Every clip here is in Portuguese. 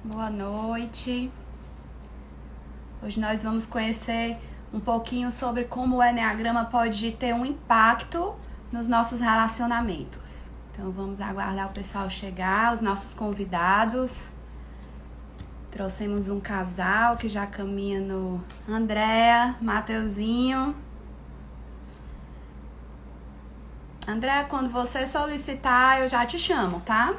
Boa noite. Hoje nós vamos conhecer um pouquinho sobre como o Eneagrama pode ter um impacto nos nossos relacionamentos. Então vamos aguardar o pessoal chegar, os nossos convidados. Trouxemos um casal que já caminha no Andréa, Mateuzinho. Andréa, quando você solicitar, eu já te chamo, tá?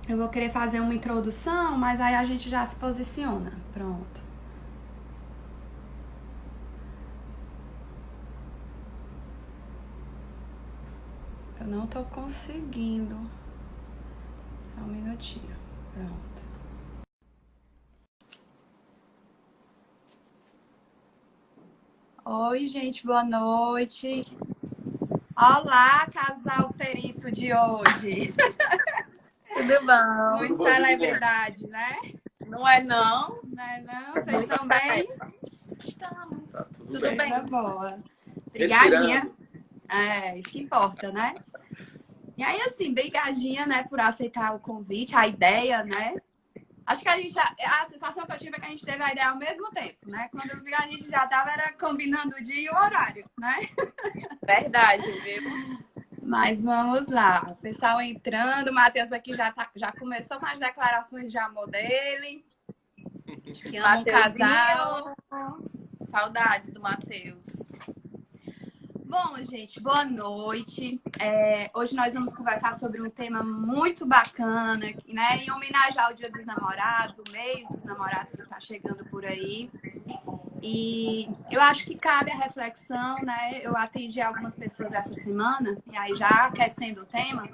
Eu vou querer fazer uma introdução, mas aí a gente já se posiciona. Pronto. Eu não tô conseguindo. Só um minutinho. Pronto. Oi, gente, boa noite. Olá, casal perito de hoje. Tudo bom? Muito celebridade, né? Não é não? Não é não? Vocês estão bem? Estamos. Tá Tudo bem. bem. Coisa boa. Brigadinha. É, isso que importa, né? E aí, assim, brigadinha, né, por aceitar o convite, a ideia, né? Acho que a sensação que eu tive é que a gente teve a ideia ao mesmo tempo, né? Quando eu vi, a gente já tava combinando o dia e o horário, né? Verdade, viu? Mas vamos lá. O pessoal entrando, o Matheus aqui já começou com as declarações de amor dele. Que ama um casal. Saudades do Matheus. Bom, gente, boa noite. Hoje nós vamos conversar sobre um tema muito bacana, né? Em homenagem ao Dia dos Namorados, o mês dos namorados que está chegando por aí. E eu acho que cabe a reflexão, né? Eu atendi algumas pessoas essa semana, e aí já aquecendo o tema,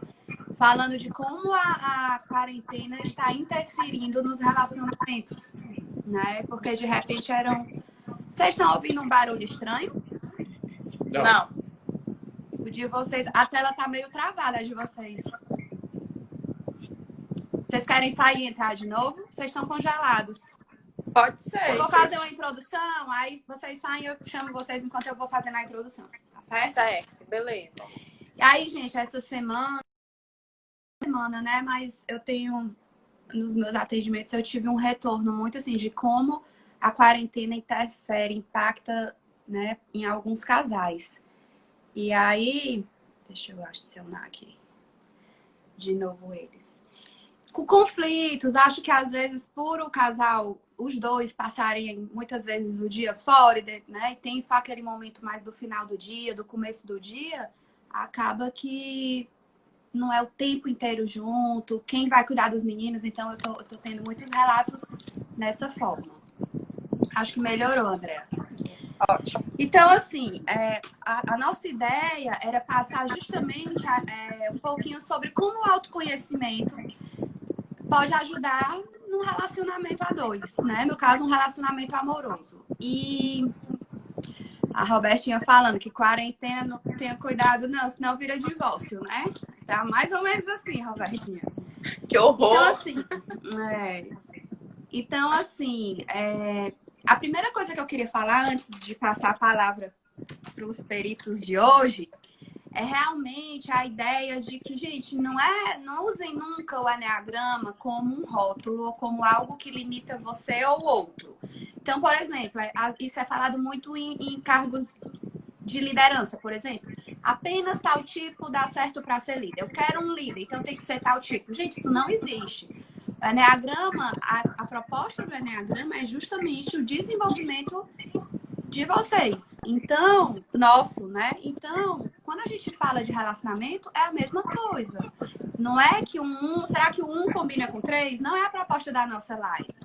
falando de como a quarentena está interferindo nos relacionamentos, né? Porque de repente Vocês estão ouvindo um barulho estranho? Não. O de vocês, a tela tá meio travada de vocês. Vocês querem sair e entrar de novo? Vocês estão congelados. Pode ser. Eu vou fazer uma introdução, aí vocês saem e eu chamo vocês enquanto eu vou fazendo a introdução, tá certo? Certo, beleza. E aí, gente, essa semana, né? Mas eu tenho, nos meus atendimentos, eu tive um retorno muito assim de como a quarentena interfere, impacta, né, em alguns casais. E aí, deixa eu adicionar aqui de novo eles. Com conflitos, acho que às vezes por o casal, os dois passarem muitas vezes o dia fora, né? E tem só aquele momento mais do final do dia, do começo do dia, acaba que não é o tempo inteiro junto, quem vai cuidar dos meninos, então eu tô tendo muitos relatos dessa forma. Acho que melhorou, André. Ótimo. Então, assim, a nossa ideia era passar justamente um pouquinho sobre como o autoconhecimento pode ajudar num relacionamento a dois, né? No caso, um relacionamento amoroso. E a Robertinha falando que quarentena não tenha cuidado, não, senão vira divórcio, né? Tá mais ou menos assim, Robertinha. Que horror! Então, assim, a primeira coisa que eu queria falar antes de passar a palavra para os peritos de hoje é realmente a ideia de que, gente, não usem nunca o Eneagrama como um rótulo ou como algo que limita você ou outro. Então, por exemplo, isso é falado muito em cargos de liderança, por exemplo. Apenas tal tipo dá certo para ser líder. Eu quero um líder, então tem que ser tal tipo. Gente, isso não existe. O Eneagrama, a proposta do Eneagrama é justamente o desenvolvimento de vocês. Então, nosso, né? Então, quando a gente fala de relacionamento, é a mesma coisa. Não é que será que o um combina com três? Não é a proposta da nossa live.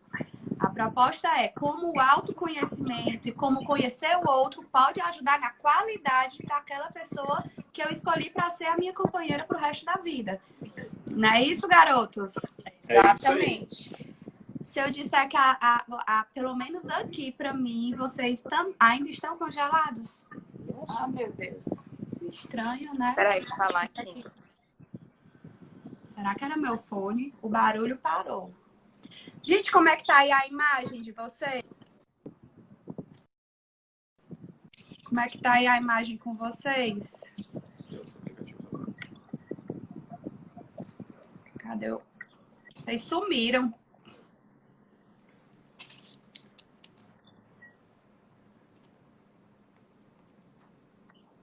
A proposta é como o autoconhecimento e como conhecer o outro pode ajudar na qualidade daquela pessoa que eu escolhi para ser a minha companheira pro resto da vida. Não é isso, garotos? Exatamente. Se eu disser que pelo menos aqui, para mim, vocês ainda estão congelados? Ah, meu Deus. Estranho, né? Peraí, deixa eu falar aqui. Será que era meu fone? O barulho parou. Gente, como é que tá aí a imagem de vocês? Como é que tá aí a imagem com vocês? Cadê o... Vocês sumiram.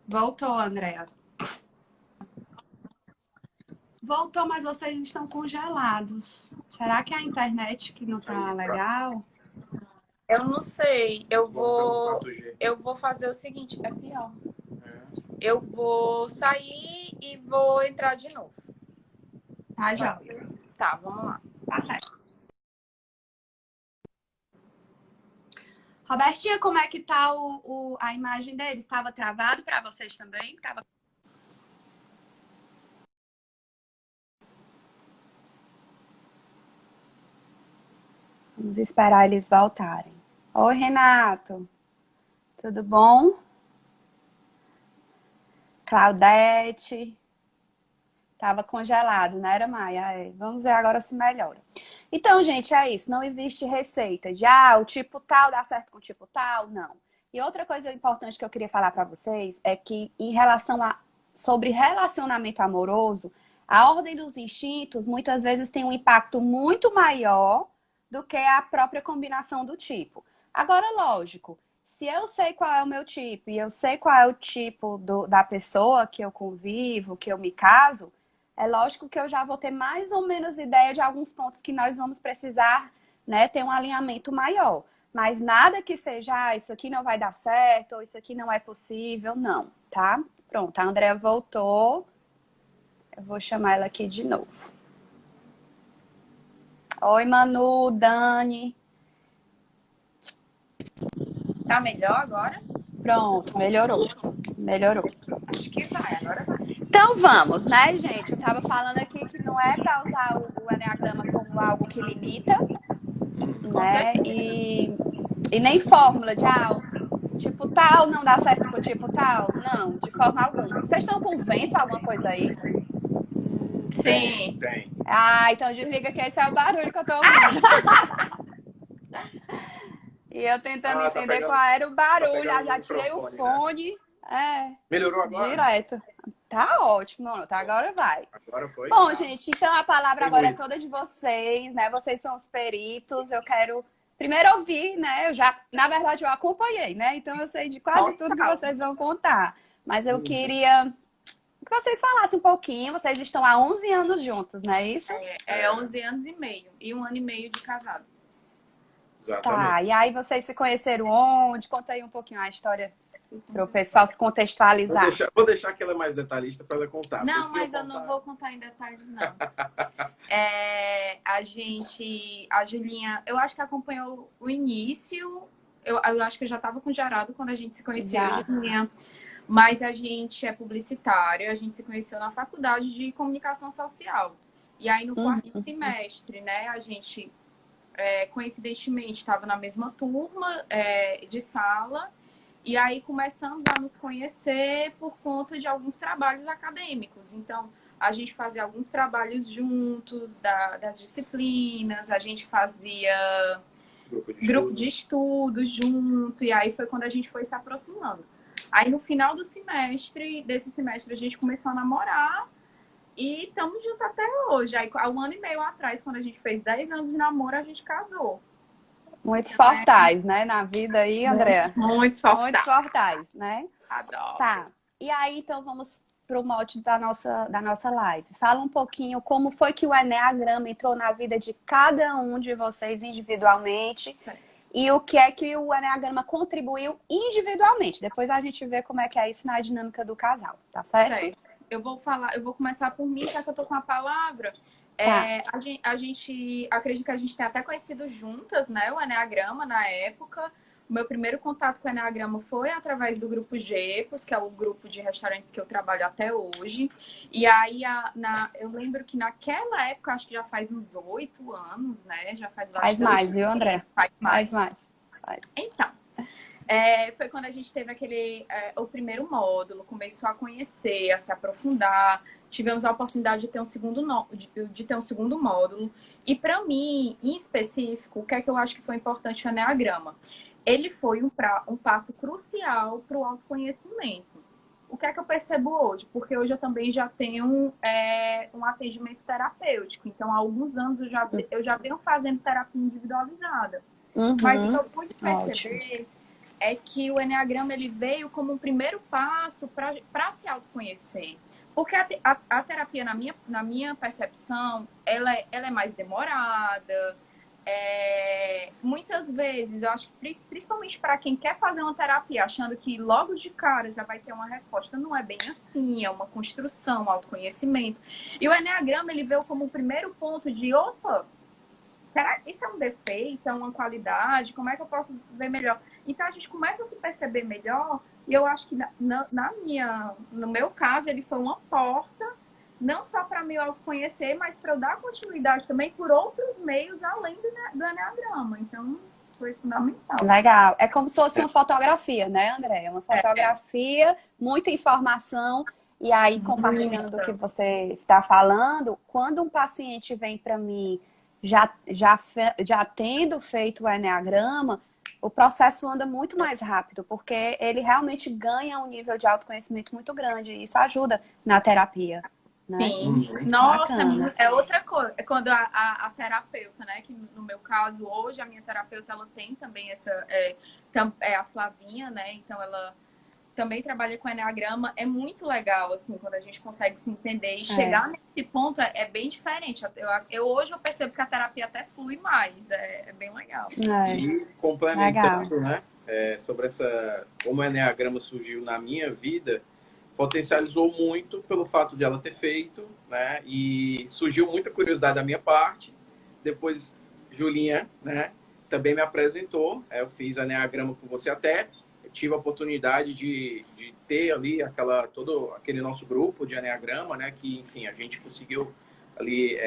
Voltou, Andréa. Voltou, mas vocês estão congelados. Será que é a internet que não tá legal? Eu não sei. Eu vou fazer o seguinte. Aqui, ó. Eu vou sair e vou entrar de novo. Tá, joia. Tá, vamos lá. Tá certo. Robertinha, como é que tá a imagem dele? Estava travado para vocês também? Tava... Vamos esperar eles voltarem. Oi, Renato. Tudo bom? Claudete. Tava congelado, não era, Maia? Vamos ver agora se melhora. Então, gente, é isso. Não existe receita de, o tipo tal dá certo com o tipo tal, não. E outra coisa importante que eu queria falar para vocês é que, em relação sobre relacionamento amoroso, a ordem dos instintos muitas vezes tem um impacto muito maior do que a própria combinação do tipo. Agora, lógico, se eu sei qual é o meu tipo e eu sei qual é o tipo da pessoa que eu convivo, que eu me caso, é lógico que eu já vou ter mais ou menos ideia de alguns pontos que nós vamos precisar, né, ter um alinhamento maior. Mas nada que seja, isso aqui não vai dar certo, ou isso aqui não é possível, não, tá? Pronto, a Andrea voltou. Eu vou chamar ela aqui de novo. Oi, Manu, Dani. Tá melhor agora? Pronto, melhorou. Melhorou. Acho que vai, agora vai. Então vamos, né, gente? Eu tava falando aqui que não é para usar o Enneagrama como algo que limita, né? E nem fórmula de tipo tal não dá certo com o tipo tal. Não, de forma alguma. Vocês estão com vento, alguma coisa aí? Sim. Tem. Então desliga que esse é o barulho que eu tô ouvindo. E eu tentando entender qual era o barulho. Já tirei o fone. Né? Melhorou agora? Direto. Tá ótimo, tá, agora vai. Agora foi. Bom, gente, então a palavra agora é toda de vocês, né? Vocês são os peritos. Eu quero primeiro ouvir, né? Na verdade, eu acompanhei, né? Então eu sei de quase tudo que vocês vão contar. Mas eu queria que vocês falassem um pouquinho. Vocês estão há 11 anos juntos, não é isso? É 11 anos e meio. E 1 ano e meio de casado. Exatamente. Tá, e aí vocês se conheceram onde? Conta aí um pouquinho a história para o pessoal se contextualizar. Vou deixar que ela é mais detalhista para ela contar. Não, mas eu não vou contar em detalhes, não. A Julinha, eu acho que acompanhou o início. Eu acho que eu já estava com o Geraldo quando a gente se conheceu, Julinha. Mas a gente é publicitário, a gente se conheceu na faculdade de comunicação social. E aí no quarto semestre, né, a gente coincidentemente estava na mesma turma de sala. E aí começamos a nos conhecer por conta de alguns trabalhos acadêmicos. Então, a gente fazia alguns trabalhos juntos, das disciplinas, a gente fazia grupo de estudo junto, e aí foi quando a gente foi se aproximando. Aí no final desse semestre, a gente começou a namorar e estamos juntos até hoje. Aí, há 1 ano e meio atrás, quando a gente fez 10 anos de namoro, a gente casou. Muitos fortais, né? Na vida aí, Andréa. Muitos fortais. Muitos fortais, né? Adoro. Tá. E aí, então, vamos pro mote da nossa live. Fala um pouquinho como foi que o Enneagrama entrou na vida de cada um de vocês individualmente. E o que é que o Enneagrama contribuiu individualmente. Depois a gente vê como é que é isso na dinâmica do casal, tá certo? Eu vou começar por mim, já que eu tô com a palavra. Tá. A gente acredito que a gente tem até conhecido juntas, né, o Enneagrama na época. O meu primeiro contato com o Enneagrama foi através do grupo Gepos, que é o grupo de restaurantes que eu trabalho até hoje. E aí, eu lembro que naquela época, acho que já faz uns 8 anos, né? Já faz Faz mais, viu, André? Faz mais. Então, foi quando a gente teve o primeiro módulo, começou a conhecer, a se aprofundar. Tivemos a oportunidade de ter um segundo módulo. E para mim, em específico, o que é que eu acho que foi importante no Enneagrama? Ele foi um passo crucial para o autoconhecimento. o que é que eu percebo hoje? Porque hoje eu também já tenho um atendimento terapêutico. Então, há alguns anos eu já venho fazendo terapia individualizada. Mas o que eu pude perceber é que o Eneagrama ele veio como um primeiro passo para se autoconhecer. Porque a terapia, na minha percepção, ela é mais demorada. Muitas vezes, eu acho que principalmente para quem quer fazer uma terapia, achando que logo de cara já vai ter uma resposta, não é bem assim, é uma construção, um autoconhecimento. E o Eneagrama, ele veio como um primeiro ponto de, opa, será que isso é um defeito, é uma qualidade? Como é que eu posso ver melhor? Então, a gente começa a se perceber melhor, e eu acho que no meu caso, ele foi uma porta, não só para me autoconhecer, mas para eu dar continuidade também por outros meios além do Eneagrama. Então, foi fundamental. Legal. É como se fosse uma fotografia, né, André? Uma fotografia, muita informação. E aí, compartilhando do que você está falando, quando um paciente vem para mim já tendo feito o Eneagrama, o processo anda muito mais rápido, porque ele realmente ganha um nível de autoconhecimento muito grande. E isso ajuda na terapia. Né? Sim. Nossa, é outra coisa. É quando a terapeuta, né? Que no meu caso, hoje, a minha terapeuta, ela tem também a Flavinha, né? Então, ela também trabalha com Eneagrama. É muito legal, assim, quando a gente consegue se entender. E chegar nesse ponto é bem diferente. Hoje eu percebo que a terapia até flui mais. É bem legal. E complementando, né? Sobre como o Eneagrama surgiu na minha vida, potencializou muito pelo fato de ela ter feito, né? E surgiu muita curiosidade da minha parte. Depois, Julinha, né? Também me apresentou. Eu fiz Eneagrama com você até. Eu tive a oportunidade de ter ali todo aquele nosso grupo de Eneagrama, né? Que, enfim, a gente conseguiu ali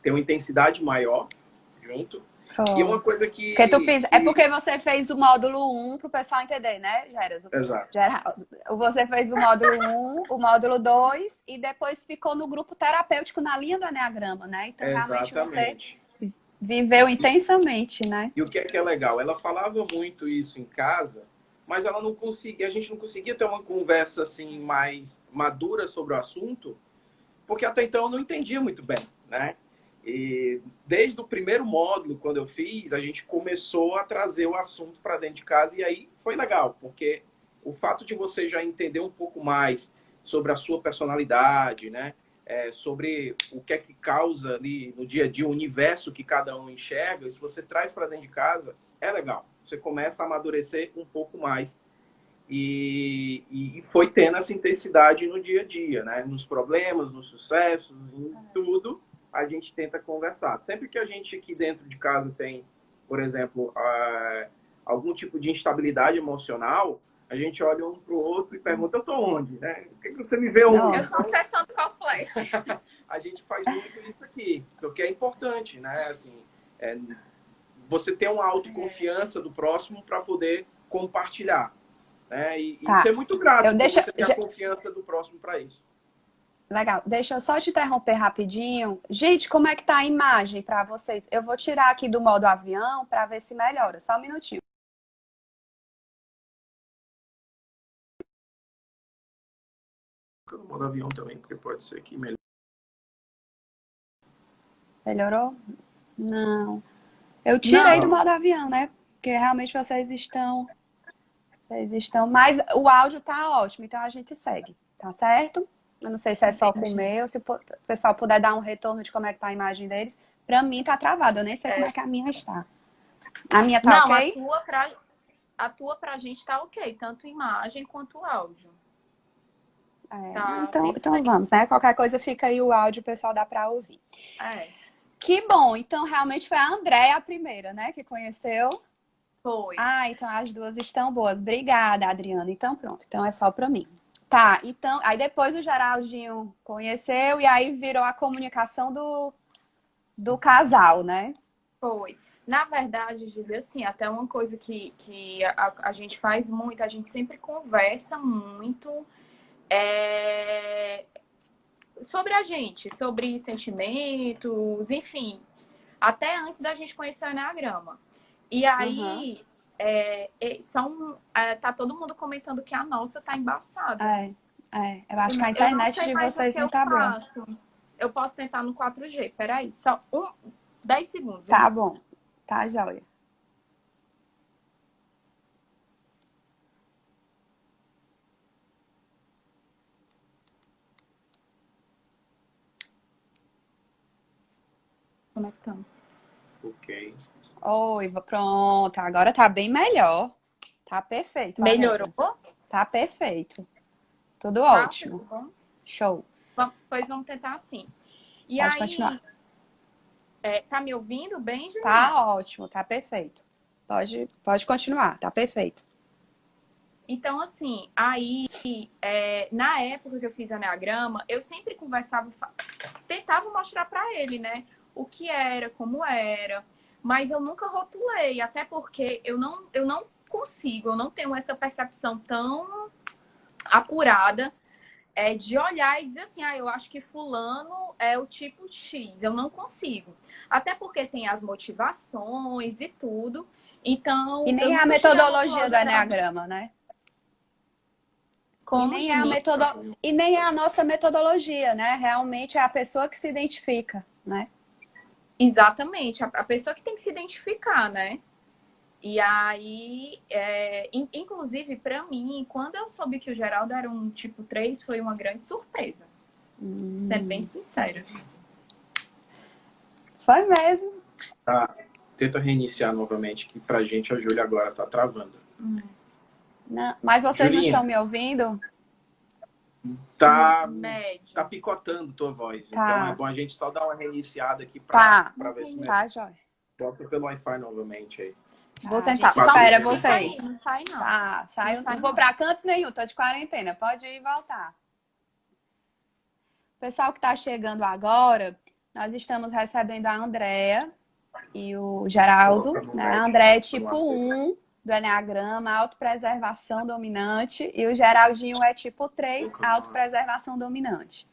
ter uma intensidade maior junto. E uma coisa que... É porque você fez o módulo 1 para o pessoal entender, né, Geras? Exato. Você fez o módulo 1, o módulo 2 e depois ficou no grupo terapêutico na linha do Eneagrama, né? Então, realmente você viveu intensamente, né? E o que é legal? Ela falava muito isso em casa, mas ela não conseguia, a gente não conseguia ter uma conversa assim mais madura sobre o assunto, porque até então eu não entendia muito bem, né? E desde o primeiro módulo, quando eu fiz, a gente começou a trazer o assunto para dentro de casa e aí foi legal, porque o fato de você já entender um pouco mais sobre a sua personalidade, né? Sobre o que é que causa ali no dia a dia, o universo que cada um enxerga, se você traz para dentro de casa, é legal. Você começa a amadurecer um pouco mais. E foi tendo essa intensidade no dia a dia, né? Nos problemas, nos sucessos, em tudo, a gente tenta conversar. Sempre que a gente aqui dentro de casa tem, por exemplo, algum tipo de instabilidade emocional, a gente olha um pro outro e pergunta, eu tô onde? Né? O que você me vê onde? Eu tô acessando qual flash. A gente faz muito isso aqui, porque é importante, né? Assim, você ter uma autoconfiança do próximo para poder compartilhar. Né? E ser muito grato por você ter a confiança do próximo para isso. Legal. Deixa eu só te interromper rapidinho. Gente, como é que tá a imagem para vocês? Eu vou tirar aqui do modo avião para ver se melhora. Só um minutinho. No modo avião também, porque pode ser que melhore. Melhorou? Não. Eu tirei do modo avião, né? Porque realmente vocês estão... Mas o áudio tá ótimo, então a gente segue, tá certo? Eu não sei se é só com o meu, se o pessoal puder dar um retorno de como é que tá a imagem deles. Pra mim tá travado, eu nem sei como é que a minha está. A minha tá ok? Não, a tua pra gente tá ok, tanto imagem quanto áudio. Então vamos, né? Qualquer coisa fica aí o áudio, o pessoal dá pra ouvir. Que bom, então realmente foi a Andréia a primeira, né, que conheceu. Foi. Então as duas estão boas. Obrigada, Adriana. Então pronto, então é só pra mim. Tá, então, aí depois o Geraldinho conheceu e aí virou a comunicação do casal, né? Foi. Na verdade, Júlia, assim, até uma coisa que a gente faz muito, a gente sempre conversa muito sobre a gente, sobre sentimentos, enfim, até antes da gente conhecer o Eneagrama. E aí, tá todo mundo comentando que a nossa tá embaçada. Eu acho que a Eu não internet sei de mais o vocês que não eu tá boa. faço. Eu posso tentar no 4G. Peraí, só 10 segundos, Tá viu? bom. Tá, joia. Conectando. Ok. Oi, pronto. Agora tá bem melhor. Tá perfeito a Melhorou? rede. Tá perfeito. Tudo Tá? ótimo. Bom. Show. Pois vamos tentar assim. E Pode aí, continuar. tá me ouvindo bem, Juliana? Tá ótimo, tá perfeito. Pode continuar, tá perfeito. Então, assim, aí, na época que eu fiz Eneagrama, eu sempre conversava, tentava mostrar pra ele, né? O que era, como era. Mas eu nunca rotulei, até porque eu não consigo, eu não tenho essa percepção tão apurada de olhar e dizer assim, eu acho que fulano é o tipo X. Eu não consigo. Até porque tem as motivações e tudo. E Então, eu nem é a nunca cheguei a metodologia rotular o do Geraldo. Eneagrama, né? E Como, nem é a Juninho? e nem é a nossa metodologia, né? Realmente é a pessoa que se identifica, né? Exatamente. A pessoa que tem que se identificar, né? E aí, inclusive, para mim, quando eu soube que o Geraldo era um tipo 3 foi uma grande surpresa. Sendo bem sincera. Foi mesmo. Tá. Tenta reiniciar novamente, que pra gente a Júlia agora tá travando. Não, mas vocês não estão Julinha, me ouvindo? tá Médio. picotando tua voz. Então é Tá, bom a gente só dar uma reiniciada aqui tá, pra ver se tá, Jóia. volta pelo Wi-Fi novamente aí. Vou A tentar. gente Só um espera minuto, fica vocês. aí. Não sai, não. Tá, Não saiu, sai, não vou não. pra canto nenhum, tô de quarentena. Pode ir e voltar. Pessoal que está chegando agora, nós estamos recebendo a Andréa e o Geraldo, Coloca no né? A médio, Andréa é no tipo asterisco. 1 do Eneagrama, autopreservação dominante, e o Geraldinho é tipo 3, autopreservação dominante.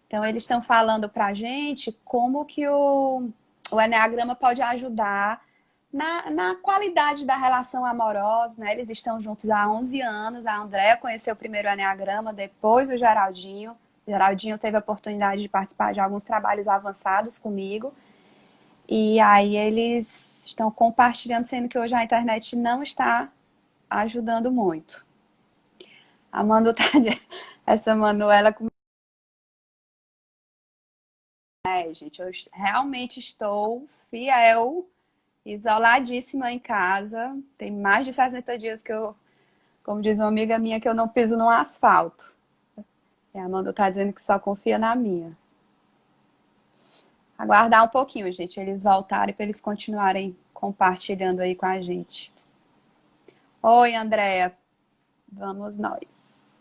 Então, eles estão falando para a gente como que o Eneagrama pode ajudar na qualidade da relação amorosa, né? Eles estão juntos há 11 anos, a Andréa conheceu primeiro o Eneagrama, depois o Geraldinho. O Geraldinho teve a oportunidade de participar de alguns trabalhos avançados comigo. E aí eles estão compartilhando, sendo que hoje a internet não está ajudando muito. A Manu tá... Essa Manuela... gente, eu realmente estou fiel, isoladíssima em casa. Tem mais de 60 dias que eu, como diz uma amiga minha, que eu não piso no asfalto. E a Manu tá dizendo que só confia na minha. Aguardar um pouquinho, gente, eles voltarem para eles continuarem compartilhando aí com a gente. Oi, Andréa. Vamos nós.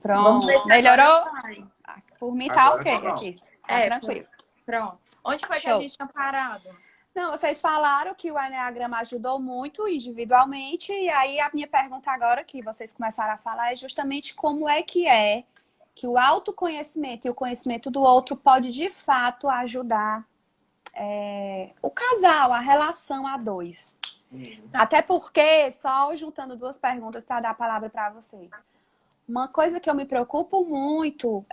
Vamos ver Pronto. se Melhorou? agora sai. Por mim tá Agora ok tá bom. aqui. Tá tranquilo. Pronto. Onde foi que a Show. gente tinha parado? Não, vocês falaram que o Eneagrama ajudou muito individualmente, e aí a minha pergunta agora, que vocês começaram a falar, é justamente como é que o autoconhecimento e o conhecimento do outro pode, de fato, ajudar o casal, a relação a dois. Até porque, só juntando duas perguntas para dar a palavra para vocês. Uma coisa que eu me preocupo muito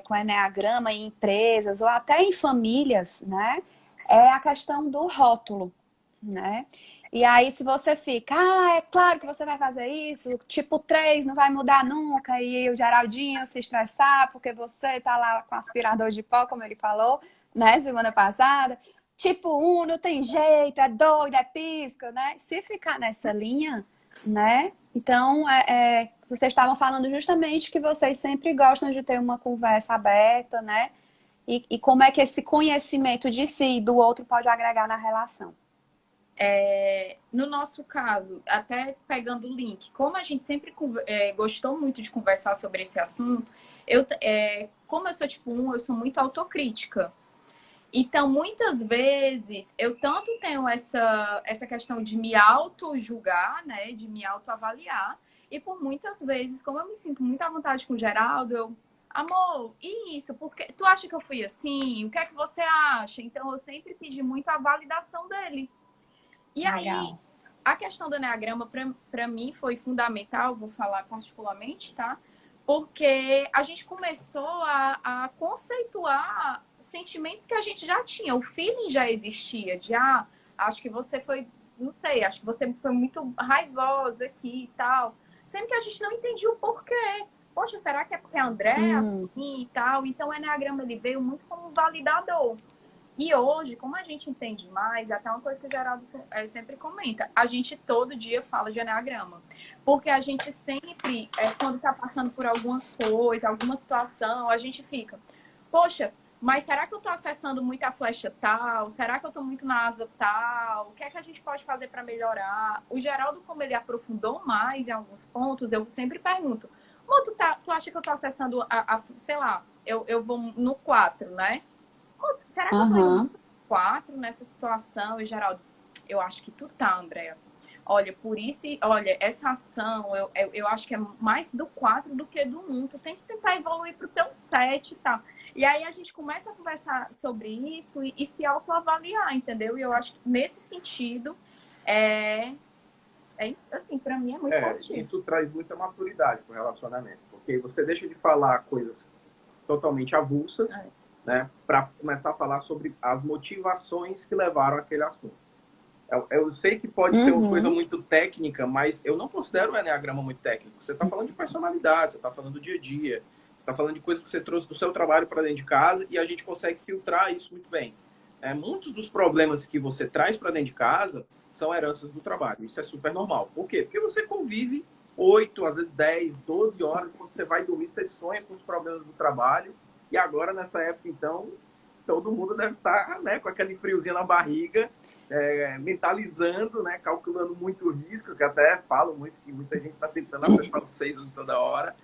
com Eneagrama em empresas ou até em famílias, né? É a questão do rótulo, né? E aí, se você fica, é claro que você vai fazer isso, tipo 3 não vai mudar nunca, e o Geraldinho se estressar porque você tá lá com aspirador de pó, como ele falou, né, semana passada. Tipo 1 não tem jeito, é doido, é pisca, né? Se ficar nessa linha, né? Então, vocês estavam falando justamente que vocês sempre gostam de ter uma conversa aberta, né? E como é que esse conhecimento de si e do outro pode agregar na relação. No nosso caso, até pegando o link, como a gente sempre gostou muito de conversar sobre esse assunto, como eu sou tipo 1, eu sou muito autocrítica. Então, muitas vezes, eu tanto tenho essa questão de me auto-julgar, né? De me autoavaliar. E por muitas vezes, como eu me sinto muito à vontade com o Geraldo, amor, e isso? Porque tu acha que eu fui assim? O que é que você acha? Então eu sempre pedi muito a validação dele. E aí, Legal. a questão do enneagrama, para mim, foi fundamental, vou falar particularmente, tá? Porque a gente começou a conceituar sentimentos que a gente já tinha. O feeling já existia, de, acho que você foi, não sei, acho que você foi muito raivosa aqui e tal. Sendo que a gente não entendia o porquê. Poxa, será que é porque a André é assim e tal? Então, o enneagrama, ele veio muito como um validador. E hoje, como a gente entende mais, até uma coisa que o Geraldo sempre comenta, a gente todo dia fala de enneagrama. Porque a gente sempre, quando está passando por alguma coisa, alguma situação, a gente fica, poxa, mas será que eu estou acessando muito a flecha tal? Será que eu estou muito na asa tal? O que é que a gente pode fazer para melhorar? O Geraldo, como ele aprofundou mais em alguns pontos, eu sempre pergunto, tu acha que eu estou acessando sei lá, eu vou no 4, né? Será que eu tô indo Aham. muito 4 nessa situação? E, Geraldo, eu acho que tu tá, Andréa. Olha, por isso, olha, essa ação, eu acho que é mais do 4 do que do 1. Tu tem que tentar evoluir pro teu 7 e tal. E aí a gente começa a conversar sobre isso e se autoavaliar, entendeu? E eu acho que nesse sentido, assim, pra mim é muito positivo. Isso traz muita maturidade pro relacionamento, porque você deixa de falar coisas totalmente avulsas, né, para começar a falar sobre as motivações que levaram aquele assunto. Eu sei que pode ser uma coisa muito técnica, mas eu não considero o enneagrama muito técnico. Você está falando de personalidade, você está falando do dia a dia, você está falando de coisas que você trouxe do seu trabalho para dentro de casa e a gente consegue filtrar isso muito bem. Muitos dos problemas que você traz para dentro de casa são heranças do trabalho. Isso é super normal. Por quê? Porque você convive 8, às vezes 10, 12 horas. Quando você vai dormir, você sonha com os problemas do trabalho. E agora, nessa época, então, todo mundo deve estar, né, com aquele friozinho na barriga, mentalizando, né, calculando muito o risco, que até falo muito que muita gente está tentando acessar os 6 toda hora,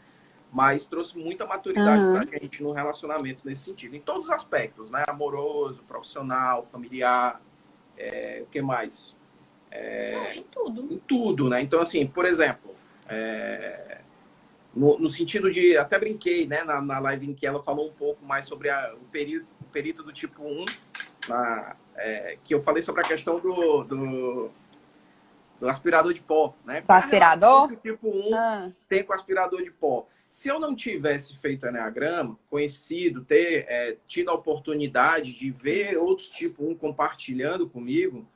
mas trouxe muita maturidade para a gente no relacionamento nesse sentido, em todos os aspectos, né, amoroso, profissional, familiar, o que mais? Em tudo. Em tudo, né? Então, assim, por exemplo, no sentido de, até brinquei, né, na live em que ela falou um pouco mais sobre o perito do tipo 1, que eu falei sobre a questão do aspirador de pó, né? Do aspirador? Que o tipo 1 tem com o aspirador de pó. Se eu não tivesse feito enneagrama, conhecido, ter tido a oportunidade de ver outros tipo 1 compartilhando comigo,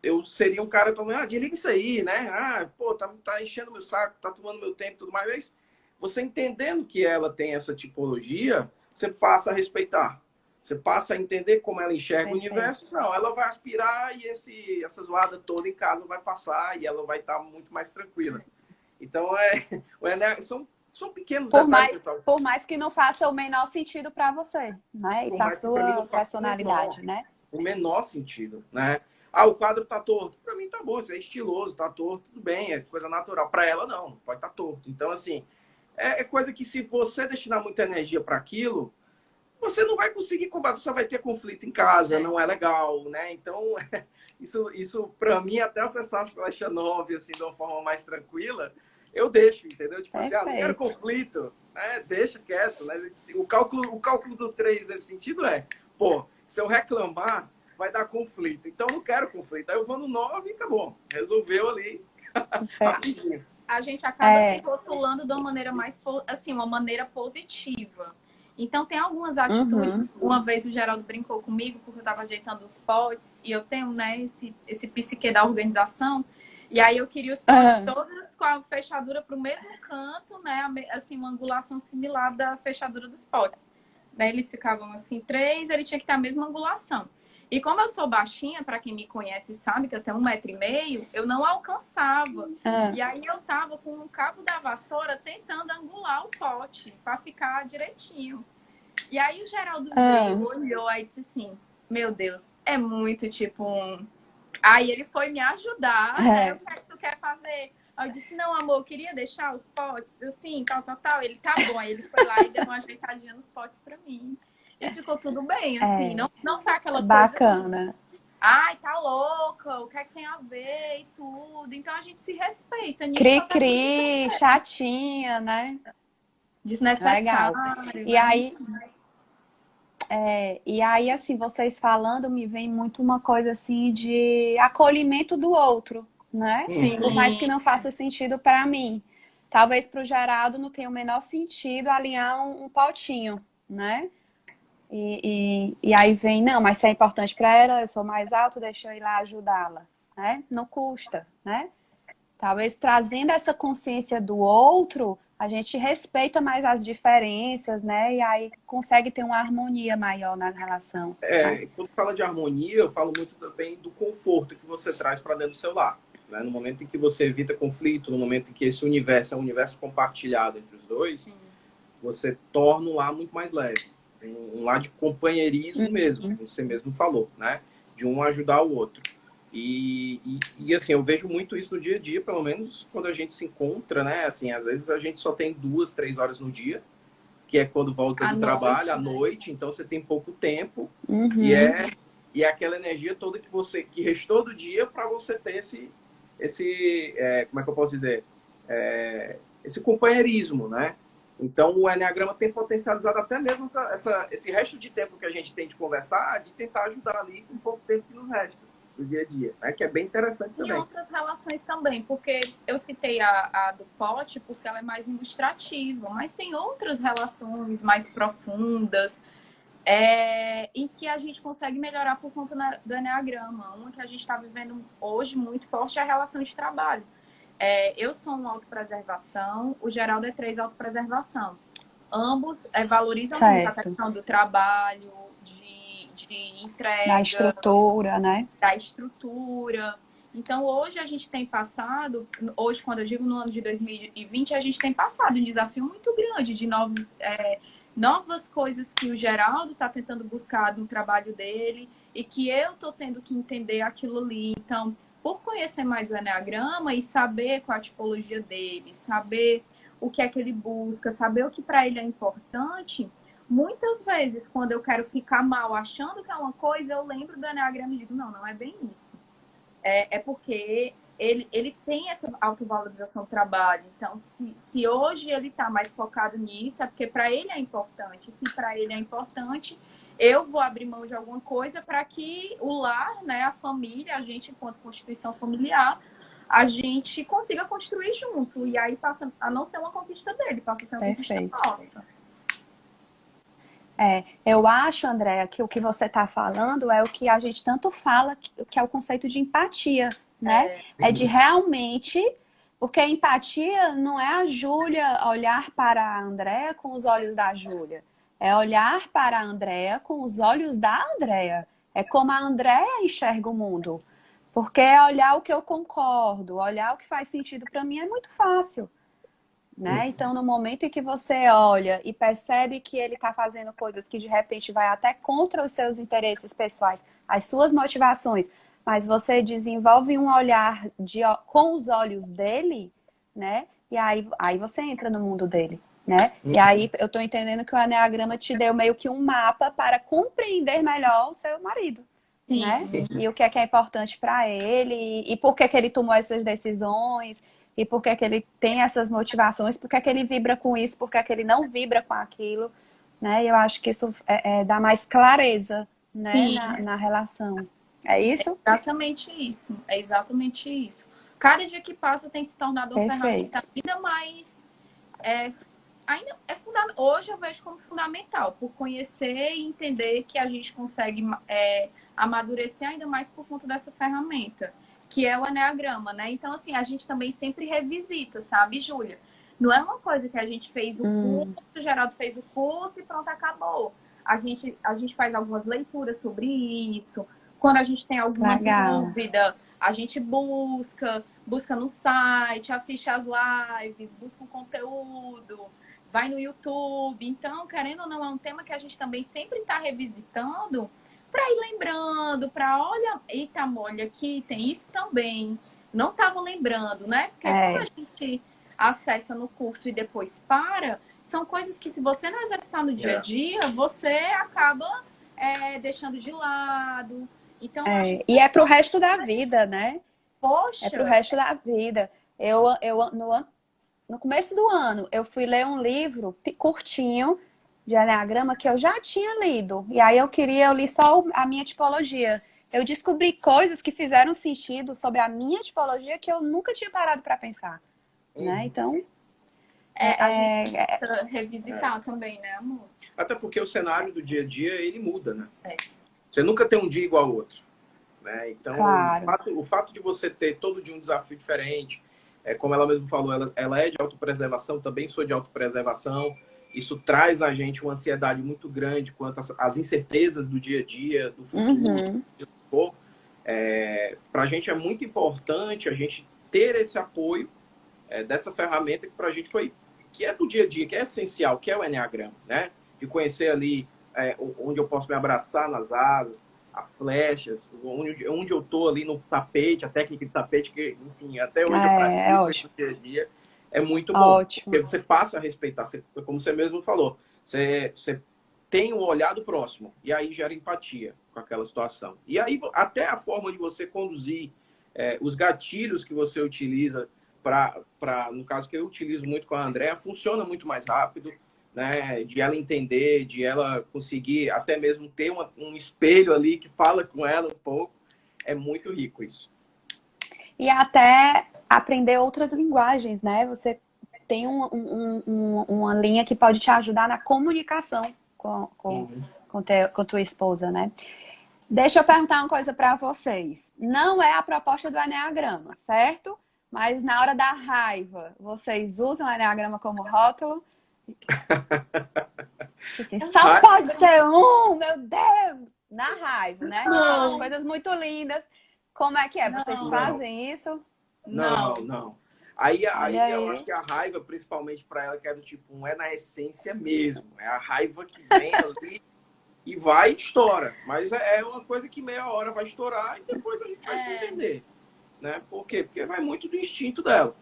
eu seria um cara também, desliga isso aí, né? Pô, tá enchendo meu saco, tá tomando meu tempo e tudo mais. Mas você entendendo que ela tem essa tipologia, você passa a respeitar. Você passa a entender como ela enxerga o universo. Não, ela vai aspirar e essa zoada toda em casa vai passar e ela vai estar muito mais tranquila. Então, são pequenos detalhes. Por mais que não faça o menor sentido para você, né? E para a sua personalidade, né? O menor sentido, né? O quadro tá torto. Para mim tá bom, isso é estiloso, tá torto, tudo bem, é coisa natural. Para ela não, pode estar torto. Então, assim, é coisa que se você destinar muita energia para aquilo, você não vai conseguir combater, só vai ter conflito em casa, não é legal, né? Então, isso para mim, até acessar as flechas 9, assim, de uma forma mais tranquila, eu deixo, entendeu? Tipo assim, não quero conflito, né? Deixa quieto, né? O cálculo do 3 nesse sentido se eu reclamar, vai dar conflito. Então, eu não quero conflito. Aí eu vou no 9 e acabou. Resolveu ali rapidinho. A gente acaba se rotulando de uma maneira mais, assim, uma maneira positiva. Então, tem algumas atitudes. Uma vez o Geraldo brincou comigo, porque eu estava ajeitando os potes, e eu tenho, né, esse psique da organização. E aí eu queria os potes todos com a fechadura para o mesmo canto, né? Assim, uma angulação similar da fechadura dos potes. Né? Eles ficavam assim, 3, ele tinha que ter a mesma angulação. E como eu sou baixinha, para quem me conhece sabe que eu tenho 1,5 m, eu não alcançava. E aí eu tava com o cabo da vassoura tentando angular o pote para ficar direitinho. E aí o Geraldo veio, olhou aí e disse assim, meu Deus, é muito tipo 1. Aí ele foi me ajudar, né? O que é que tu quer fazer? Aí eu disse, não, amor, eu queria deixar os potes assim, tal. Ele, tá bom. Aí ele foi lá e deu uma ajeitadinha nos potes para mim. E ficou tudo bem, assim. Não foi aquela coisa bacana. Assim, ai, tá louca, o que é que tem a ver e tudo. Então a gente se respeita. Cri-cri, chatinha, né? desnecessário. E né? aí, assim, vocês falando, me vem muito uma coisa assim de acolhimento do outro, né? Sim. Por mais que não faça sentido para mim. Talvez para o Geraldo não tenha o menor sentido alinhar um potinho, né? E aí vem, não, mas se é importante para ela, eu sou mais alto, deixa eu ir lá ajudá-la, né? Não custa, né? Talvez trazendo essa consciência do outro, a gente respeita mais as diferenças, né? E aí consegue ter uma harmonia maior na relação. Né? Quando fala de harmonia, eu falo muito também do conforto que você traz para dentro do seu lar. Né? No momento em que você evita conflito, no momento em que esse universo é um universo compartilhado entre os dois, Sim. você torna o lar muito mais leve. Um lar de companheirismo mesmo, como você mesmo falou, né? De um ajudar o outro. E assim, eu vejo muito isso no dia a dia, pelo menos quando a gente se encontra, né? Assim, às vezes a gente só tem 2, 3 horas no dia, que é quando volta do trabalho, à noite, então você tem pouco tempo. E é aquela energia toda que restou do dia para você ter como é que eu posso dizer? Esse companheirismo, né? Então, o Enneagrama tem potencializado até mesmo esse resto de tempo que a gente tem de conversar, de tentar ajudar ali com pouco tempo que nos resta do dia a dia, né? Que é bem interessante também. E outras relações também, porque eu citei a do pote porque ela é mais ilustrativa, mas tem outras relações mais profundas em que a gente consegue melhorar por conta do Enneagrama. Uma que a gente está vivendo hoje muito forte é a relação de trabalho. Eu sou uma autopreservação, o Geraldo é 3 autopreservação. Ambos valorizam muito a questão do trabalho, de entrega. Da estrutura, né? Da estrutura. Então, hoje a gente tem passado, hoje, quando eu digo no ano de 2020, a gente tem passado um desafio muito grande de novas coisas que o Geraldo está tentando buscar no trabalho dele e que eu estou tendo que entender aquilo ali. Então, por conhecer mais o Enneagrama e saber qual a tipologia dele, saber o que é que ele busca, saber o que para ele é importante, muitas vezes, quando eu quero ficar mal achando que é uma coisa, eu lembro do Enneagrama e digo, não é bem isso. É porque ele tem essa autovalorização do trabalho. Então, se hoje ele está mais focado nisso, é porque para ele é importante. Se para ele é importante, eu vou abrir mão de alguma coisa para que o lar, né, a família, a gente, enquanto constituição familiar, a gente consiga construir junto. E aí passa a não ser uma conquista dele, passa a ser uma conquista nossa. Eu acho, Andréa, que o que você está falando é o que a gente tanto fala, que é o conceito de empatia, né? É de realmente, porque a empatia não é a Júlia olhar para a Andréa com os olhos da Júlia, é olhar para a Andréa com os olhos da Andréa. É como a Andréa enxerga o mundo, porque é olhar o que eu concordo, olhar o que faz sentido para mim é muito fácil. Né? Então, no momento em que você olha e percebe que ele está fazendo coisas que de repente vai até contra os seus interesses pessoais, as suas motivações, mas você desenvolve um olhar com os olhos dele, né? E aí você entra no mundo dele, né? E aí eu estou entendendo que o Enneagrama te deu meio que um mapa para compreender melhor o seu marido, né? E o que é importante para ele e por que ele tomou essas decisões. E por que ele tem essas motivações, por que ele vibra com isso, por que ele não vibra com aquilo, né? E eu acho que isso dá mais clareza, né, na relação. É isso? É exatamente isso. Cada dia que passa tem se tornado uma ferramenta ainda mais... Hoje eu vejo como fundamental, por conhecer e entender que a gente consegue amadurecer ainda mais por conta dessa ferramenta, que é o Enneagrama, né? Então, assim, a gente também sempre revisita, sabe, Júlia? Não é uma coisa que a gente fez o curso, o Geraldo fez o curso e pronto, acabou. A gente faz algumas leituras sobre isso. Quando a gente tem alguma dúvida, a gente busca no site, assiste as lives, busca um conteúdo, vai no YouTube. Então, querendo ou não, é um tema que a gente também sempre está revisitando, para ir lembrando, olha, eita, olha, aqui tem isso também. Não estava lembrando, né? Porque quando a gente acessa no curso e depois são coisas que se você não exercitar no dia a dia, você acaba deixando de lado. Então, e é pro resto da vida, né? Poxa! É pro resto da vida. no começo do ano, eu fui ler um livro curtinho de Eneagrama que eu já tinha lido. E aí eu li só a minha tipologia. Eu descobri coisas que fizeram sentido sobre a minha tipologia que eu nunca tinha parado para pensar, né? Então, A gente precisa revisitar também, né, amor? Até porque o cenário do dia a dia, ele muda, né? É. Você nunca tem um dia igual ao outro. Né? Então, claro. o fato de você ter todo dia um desafio diferente, como ela mesmo falou, ela é de autopreservação, também sou de autopreservação. Isso traz na gente uma ansiedade muito grande quanto às incertezas do dia a dia, do futuro. Uhum. Para a gente é muito importante a gente ter esse apoio dessa ferramenta que para a gente foi, que é do dia a dia, que é essencial, que é o Eneagrama, né? De conhecer ali onde eu posso me abraçar nas asas, as flechas, onde eu tô ali no tapete, a técnica de tapete, que, enfim, até hoje eu pratico no dia a dia, é muito bom. Ótimo. Porque você passa a respeitar, como você mesmo falou, você tem um olhar do próximo, e aí gera empatia com aquela situação. E aí, até a forma de você conduzir, os gatilhos que você utiliza, no caso que eu utilizo muito com a Andréa, funciona muito mais rápido, né, de ela entender, de ela conseguir até mesmo ter um espelho ali que fala com ela um pouco. É muito rico isso. E até aprender outras linguagens, né? Você tem uma linha que pode te ajudar na comunicação com tua esposa, né? Deixa eu perguntar uma coisa para vocês. Não é a proposta do Eneagrama, certo? Mas na hora da raiva, vocês usam o Eneagrama como rótulo? Assim, só pode ser um, meu Deus! Na raiva, né? Falando coisas muito lindas. Como é que é? Vocês fazem isso? Não. Aí eu acho que a raiva, principalmente para ela, que é do tipo, é na essência mesmo. É a raiva que vem ali e vai e estoura. Mas é uma coisa que meia hora vai estourar e depois a gente vai se entender. Né? Por quê? Porque vai muito do instinto dela.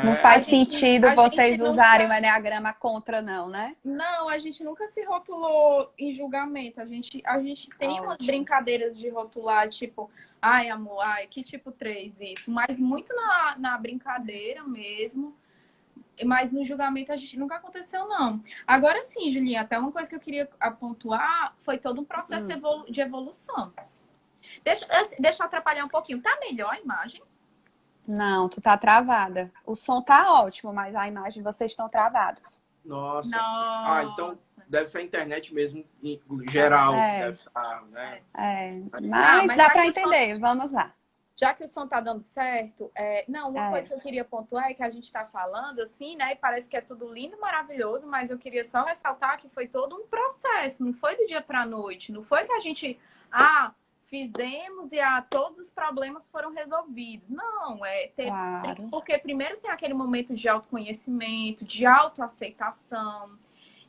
Não faz sentido vocês usarem o Eneagrama contra, não, né? Não, a gente nunca se rotulou em julgamento. A gente tem umas brincadeiras de rotular, tipo, ai, amor, ai, que tipo 3 isso? Mas muito na brincadeira mesmo. Mas no julgamento a gente nunca aconteceu, não. Agora sim, Julinha, até uma coisa que eu queria pontuar foi todo um processo de evolução. Deixa eu atrapalhar um pouquinho. Tá melhor a imagem? Não, tu tá travada. O som tá ótimo, mas a imagem vocês estão travados. Nossa. Então deve ser a internet mesmo, em geral. Deve estar, né? Mas dá para entender. Vamos lá. Já que o som tá dando certo, uma coisa que eu queria pontuar é que a gente tá falando assim, né? E parece que é tudo lindo, maravilhoso, mas eu queria só ressaltar que foi todo um processo, não foi do dia pra noite, não foi que a gente, fizemos e todos os problemas foram resolvidos. Não, porque primeiro tem aquele momento de autoconhecimento, de autoaceitação.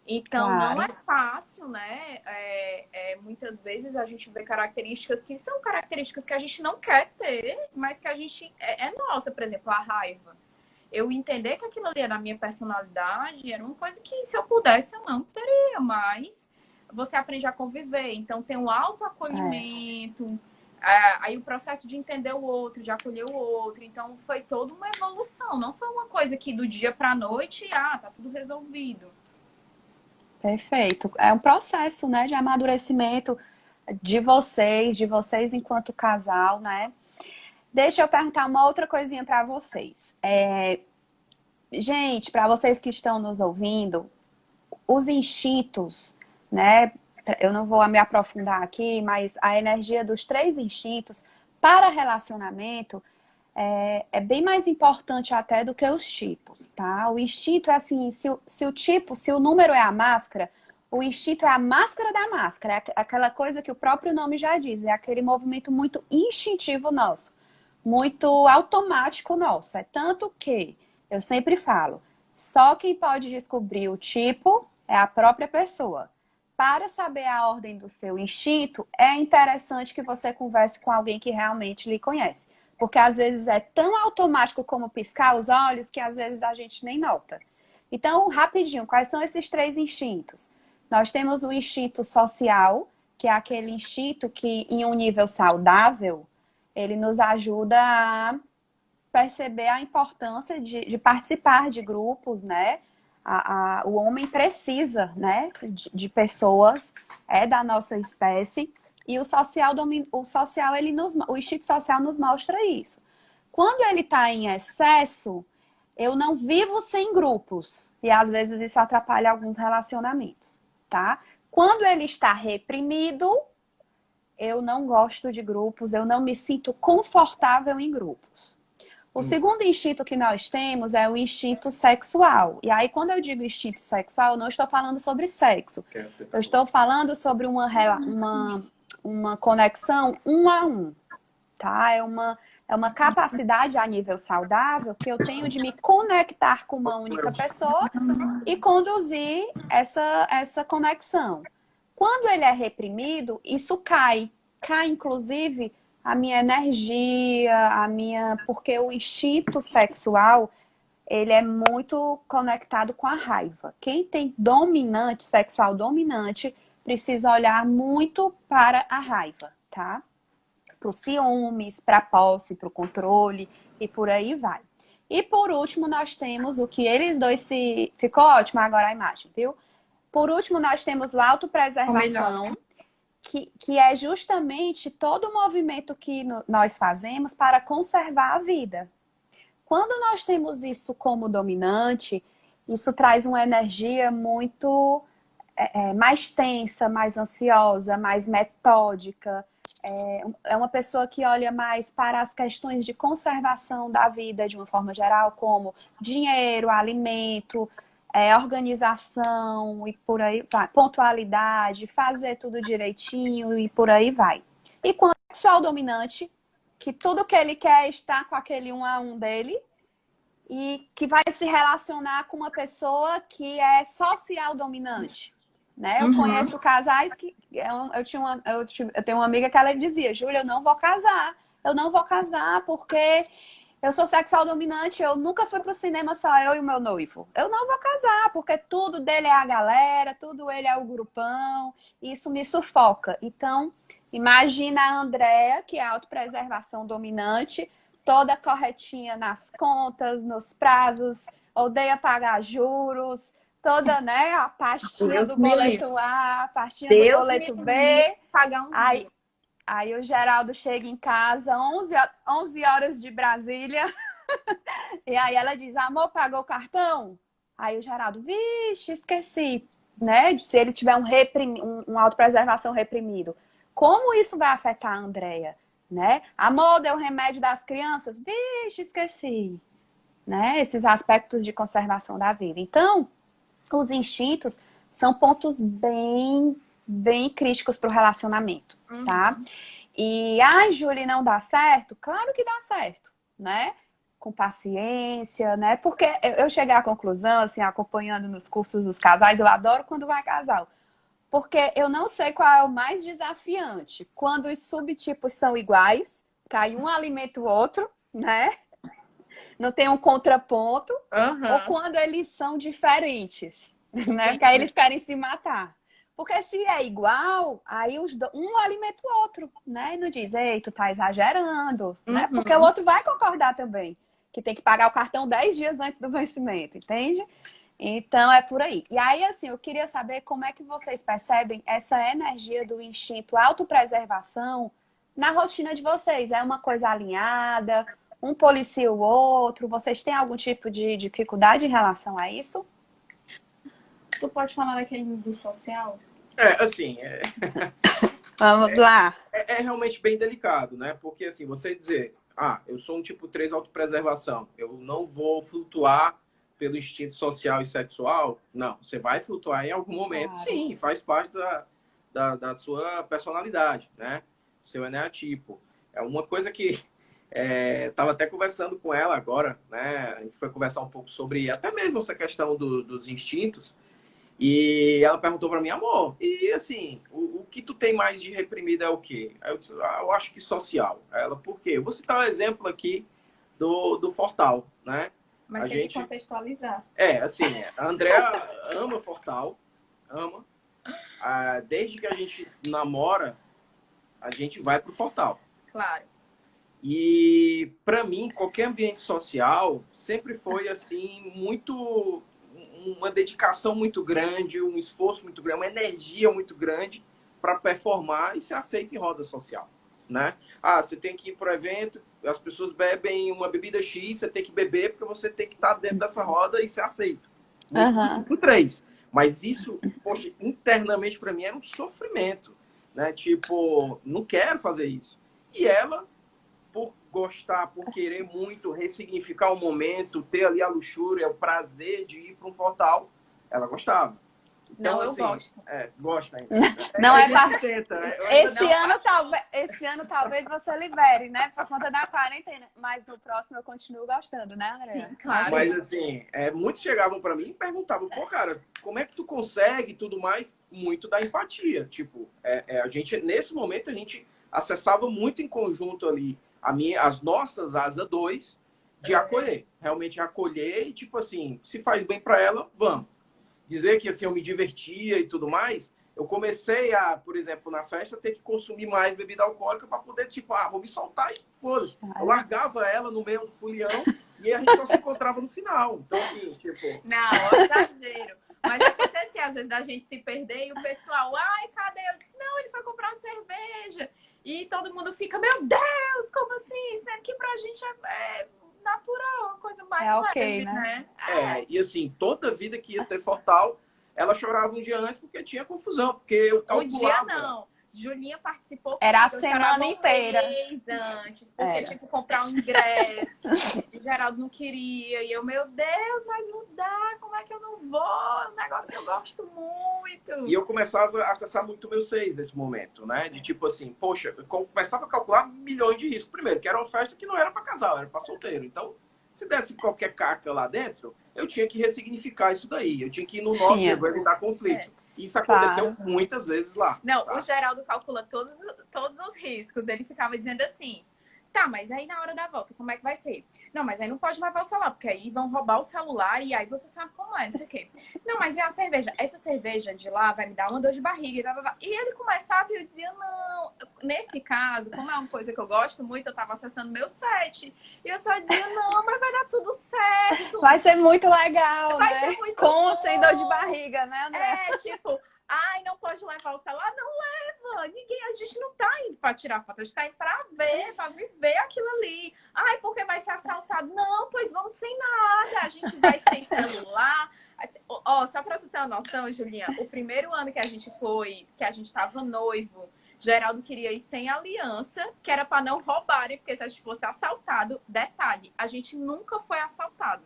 Então, não é fácil, né? Muitas vezes a gente vê características que são características que a gente não quer ter, mas que a gente é nossa. Por exemplo, a raiva. Eu entender que aquilo ali é da minha personalidade era uma coisa que, se eu pudesse, eu não teria, mas você aprende a conviver. Então, tem um autoacolhimento, aí o processo de entender o outro, de acolher o outro. Então, foi toda uma evolução. Não foi uma coisa que do dia para a noite, tá tudo resolvido. Perfeito. É um processo, né, de amadurecimento de vocês enquanto casal, né? Deixa eu perguntar uma outra coisinha para vocês. Gente, para vocês que estão nos ouvindo, os instintos, né? Eu não vou me aprofundar aqui, mas a energia dos 3 instintos para relacionamento é bem mais importante até do que os tipos, tá? O instinto é assim, se o número é a máscara, o instinto é a máscara da máscara, é aquela coisa que o próprio nome já diz, é aquele movimento muito instintivo nosso, muito automático nosso. É tanto que, eu sempre falo, só quem pode descobrir o tipo é a própria pessoa. Para saber a ordem do seu instinto, é interessante que você converse com alguém que realmente lhe conhece. Porque às vezes é tão automático como piscar os olhos que às vezes a gente nem nota. Então, rapidinho, quais são esses 3 instintos? Nós temos o instinto social, que é aquele instinto que, em um nível saudável, ele nos ajuda perceber a importância de participar de grupos, né? O homem precisa, né, de pessoas, é da nossa espécie, e o instinto social nos mostra isso. Quando ele está em excesso, eu não vivo sem grupos, e às vezes isso atrapalha alguns relacionamentos, tá? Quando ele está reprimido, eu não gosto de grupos, eu não me sinto confortável em grupos. O segundo instinto que nós temos é o instinto sexual. E aí, quando eu digo instinto sexual, eu não estou falando sobre sexo. Eu estou falando sobre uma conexão um a um, tá? É uma capacidade a nível saudável que eu tenho de me conectar com uma única pessoa e conduzir essa conexão. Quando ele é reprimido, isso cai. Cai, inclusive, a minha energia, porque o instinto sexual, ele é muito conectado com a raiva. Quem tem sexual dominante, precisa olhar muito para a raiva, tá? Para os ciúmes, para a posse, para o controle e por aí vai. E por último, nós temos o que eles dois se... Ficou ótimo agora a imagem, viu? Por último, nós temos o autopreservação, que é justamente todo o movimento que nós fazemos para conservar a vida. Quando nós temos isso como dominante, isso traz uma energia muito mais tensa, mais ansiosa, mais metódica. É uma pessoa que olha mais para as questões de conservação da vida de uma forma geral, como dinheiro, alimento, organização e por aí vai, pontualidade, fazer tudo direitinho e por aí vai. E quando é sexual dominante, que tudo que ele quer é estar com aquele um a um dele e que vai se relacionar com uma pessoa que é social dominante, né? Eu conheço casais que eu tenho uma amiga que ela dizia: Júlia, eu não vou casar porque eu sou sexual dominante, eu nunca fui pro cinema só eu e o meu noivo. Eu não vou casar, porque tudo dele é a galera, tudo ele é o grupão, isso me sufoca. Então, imagina a Andrea, que é a autopreservação dominante, toda corretinha nas contas, nos prazos, odeia pagar juros, toda, né, a pastinha do boleto A, a pastinha do boleto B. Pagar um Aí o Geraldo chega em casa, 11 horas de Brasília, e aí ela diz: amor, pagou o cartão? Aí o Geraldo: vixe, esqueci, né? Se ele tiver uma autopreservação reprimido. Como isso vai afetar a Andrea, né? Amor, deu remédio das crianças? Vixe, esqueci, né? Esses aspectos de conservação da vida. Então, os instintos são pontos bem críticos para o relacionamento, tá? E, Júlia, não dá certo? Claro que dá certo, né? Com paciência, né? Porque eu cheguei à conclusão, assim, acompanhando nos cursos dos casais, eu adoro quando vai casal. Porque eu não sei qual é o mais desafiante. Quando os subtipos são iguais, cai um alimenta o outro, né? Não tem um contraponto. Ou quando eles são diferentes, né? Porque aí eles querem se matar. Porque se é igual, aí um alimenta o outro, né? E não diz: ei, tu tá exagerando, né? Porque o outro vai concordar também, que tem que pagar o cartão 10 dias antes do vencimento, entende? Então, é por aí. E aí, assim, eu queria saber como é que vocês percebem essa energia do instinto autopreservação na rotina de vocês. É uma coisa alinhada? Um policia o outro? Vocês têm algum tipo de dificuldade em relação a isso? Tu pode falar daquele do social? Vamos lá. É realmente bem delicado, né? Porque, assim, você dizer: eu sou um tipo 3 autopreservação, eu não vou flutuar pelo instinto social e sexual. Não, você vai flutuar em algum momento, claro. Sim, faz parte da sua personalidade, né? Seu eneatipo. É uma coisa que estava até conversando com ela agora, né? A gente foi conversar um pouco sobre até mesmo essa questão dos instintos. E ela perguntou para mim: amor, e assim, o que tu tem mais de reprimido é o quê? Aí eu disse: eu acho que social. Aí ela: por quê? Eu vou citar um exemplo aqui do Fortal, né? Mas tem que contextualizar. Assim, a Andrea ama Fortal, ama. Desde que a gente namora, a gente vai pro Fortal. Claro. E para mim, qualquer ambiente social sempre foi assim muito uma dedicação muito grande, um esforço muito grande, uma energia muito grande para performar e ser aceito em roda social, né? Ah, você tem que ir para o evento, as pessoas bebem uma bebida X, você tem que beber porque você tem que estar dentro dessa roda e ser aceito. Por três. Mas isso, poxa, internamente para mim era um sofrimento, né? Tipo, não quero fazer isso. E ela, por gostar, por querer muito ressignificar o momento, ter ali a luxúria, o prazer de ir para um Fortal, ela gostava. Então, Não, eu assim, gosto. gosta ainda. Não A é gente pra... tenta, né? Esse ano talvez você libere, né? Por conta da quarentena. Mas no próximo eu continuo gostando, né, Andréa? Sim, claro. Mas assim, muitos chegavam para mim e perguntavam, pô, cara, como é que tu consegue e tudo mais? Muito da empatia. Tipo, a gente, nesse momento, a gente acessava muito em conjunto ali as nossas asa 2 de acolher. Realmente acolher e, tipo assim, se faz bem para ela, vamos. Dizer que assim, eu me divertia e tudo mais, eu comecei a, por exemplo, na festa, ter que consumir mais bebida alcoólica para poder, tipo, vou me soltar e foda-se. Eu largava ela no meio do folião e a gente só se encontrava no final. Então, assim, tipo... Não, é exagero. Mas acontecia às vezes da gente se perder e o pessoal, ai, cadê? Eu disse, não, ele foi comprar uma cerveja. E todo mundo fica, meu Deus, como assim? Sendo que pra gente é natural, uma coisa mais ok, leve, né? E assim, toda vida que ia ter Fortal, ela chorava um dia antes porque tinha confusão, porque eu calculava. Um dia não. Julinha participou. Era a semana inteira. Um mês antes, porque tinha que comprar um ingresso. E Geraldo não queria. E eu, meu Deus, mas não dá. Como é que eu não vou? É um negócio que eu gosto muito. E eu começava a acessar muito o meu 6 nesse momento, né? De tipo assim, poxa, eu começava a calcular milhões de riscos. Primeiro, que era uma festa que não era para casal, era para solteiro. Então, se desse qualquer caca lá dentro, eu tinha que ressignificar isso daí. Eu tinha que ir no norte e evitar conflito. Isso aconteceu muitas vezes lá. Não, tá? O Geraldo calcula todos os riscos. Ele ficava dizendo assim, tá, mas aí na hora da volta, como é que vai ser? Não, mas aí não pode levar o celular, porque aí vão roubar o celular e aí você sabe como é, não sei o quê. Não, mas e a cerveja? Essa cerveja de lá vai me dar uma dor de barriga. E ele começava e eu dizia, não. Nesse caso, como é uma coisa que eu gosto muito, eu tava acessando meu set. E eu só dizia, não, mas vai dar tudo certo. Vai ser muito legal, vai né? Ser muito com bom. ou sem dor de barriga, né, André? Tipo... Ai, não pode levar o celular? Não leva. A gente não tá indo para tirar foto, a gente tá indo para ver, para viver aquilo ali. Ai, porque vai ser assaltado? Não, pois vamos sem nada. A gente vai sem celular. Só para tu ter uma noção, Julinha, o primeiro ano que a gente foi, que a gente tava noivo, Geraldo queria ir sem aliança, que era para não roubarem, porque se a gente fosse assaltado, detalhe, a gente nunca foi assaltado.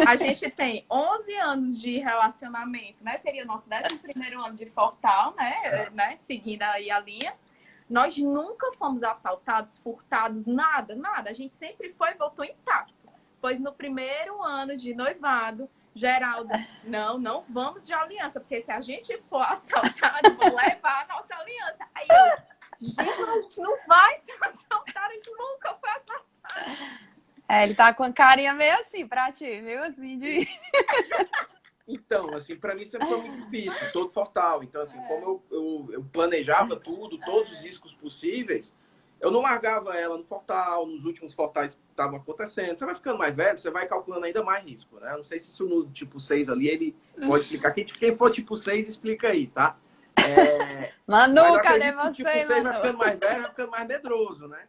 A gente tem 11 anos de relacionamento, né? Seria o nosso 11º ano de Fortal, né? Seguindo aí a linha. Nós nunca fomos assaltados, furtados, nada. A gente sempre foi e voltou intacto. Pois no primeiro ano de noivado, Geraldo, não vamos de aliança, porque se a gente for assaltado, vão levar a nossa aliança. Aí gente, a gente não vai ser assaltado, a gente nunca foi assaltado. Ele tá com a carinha meio assim pra ti, viu? Assim, de... Então, assim, pra mim sempre foi muito difícil, todo Fortal. Então, assim, como eu planejava tudo, todos os riscos possíveis, eu não largava ela no Fortal, nos últimos Fortais que estavam acontecendo. Você vai ficando mais velho, você vai calculando ainda mais risco, né? Eu não sei se isso no tipo 6 ali, ele pode explicar. Quem for tipo 6, explica aí, tá? Manu, cadê você, tipo 6 vai ficando mais velho, vai ficando mais medroso, né?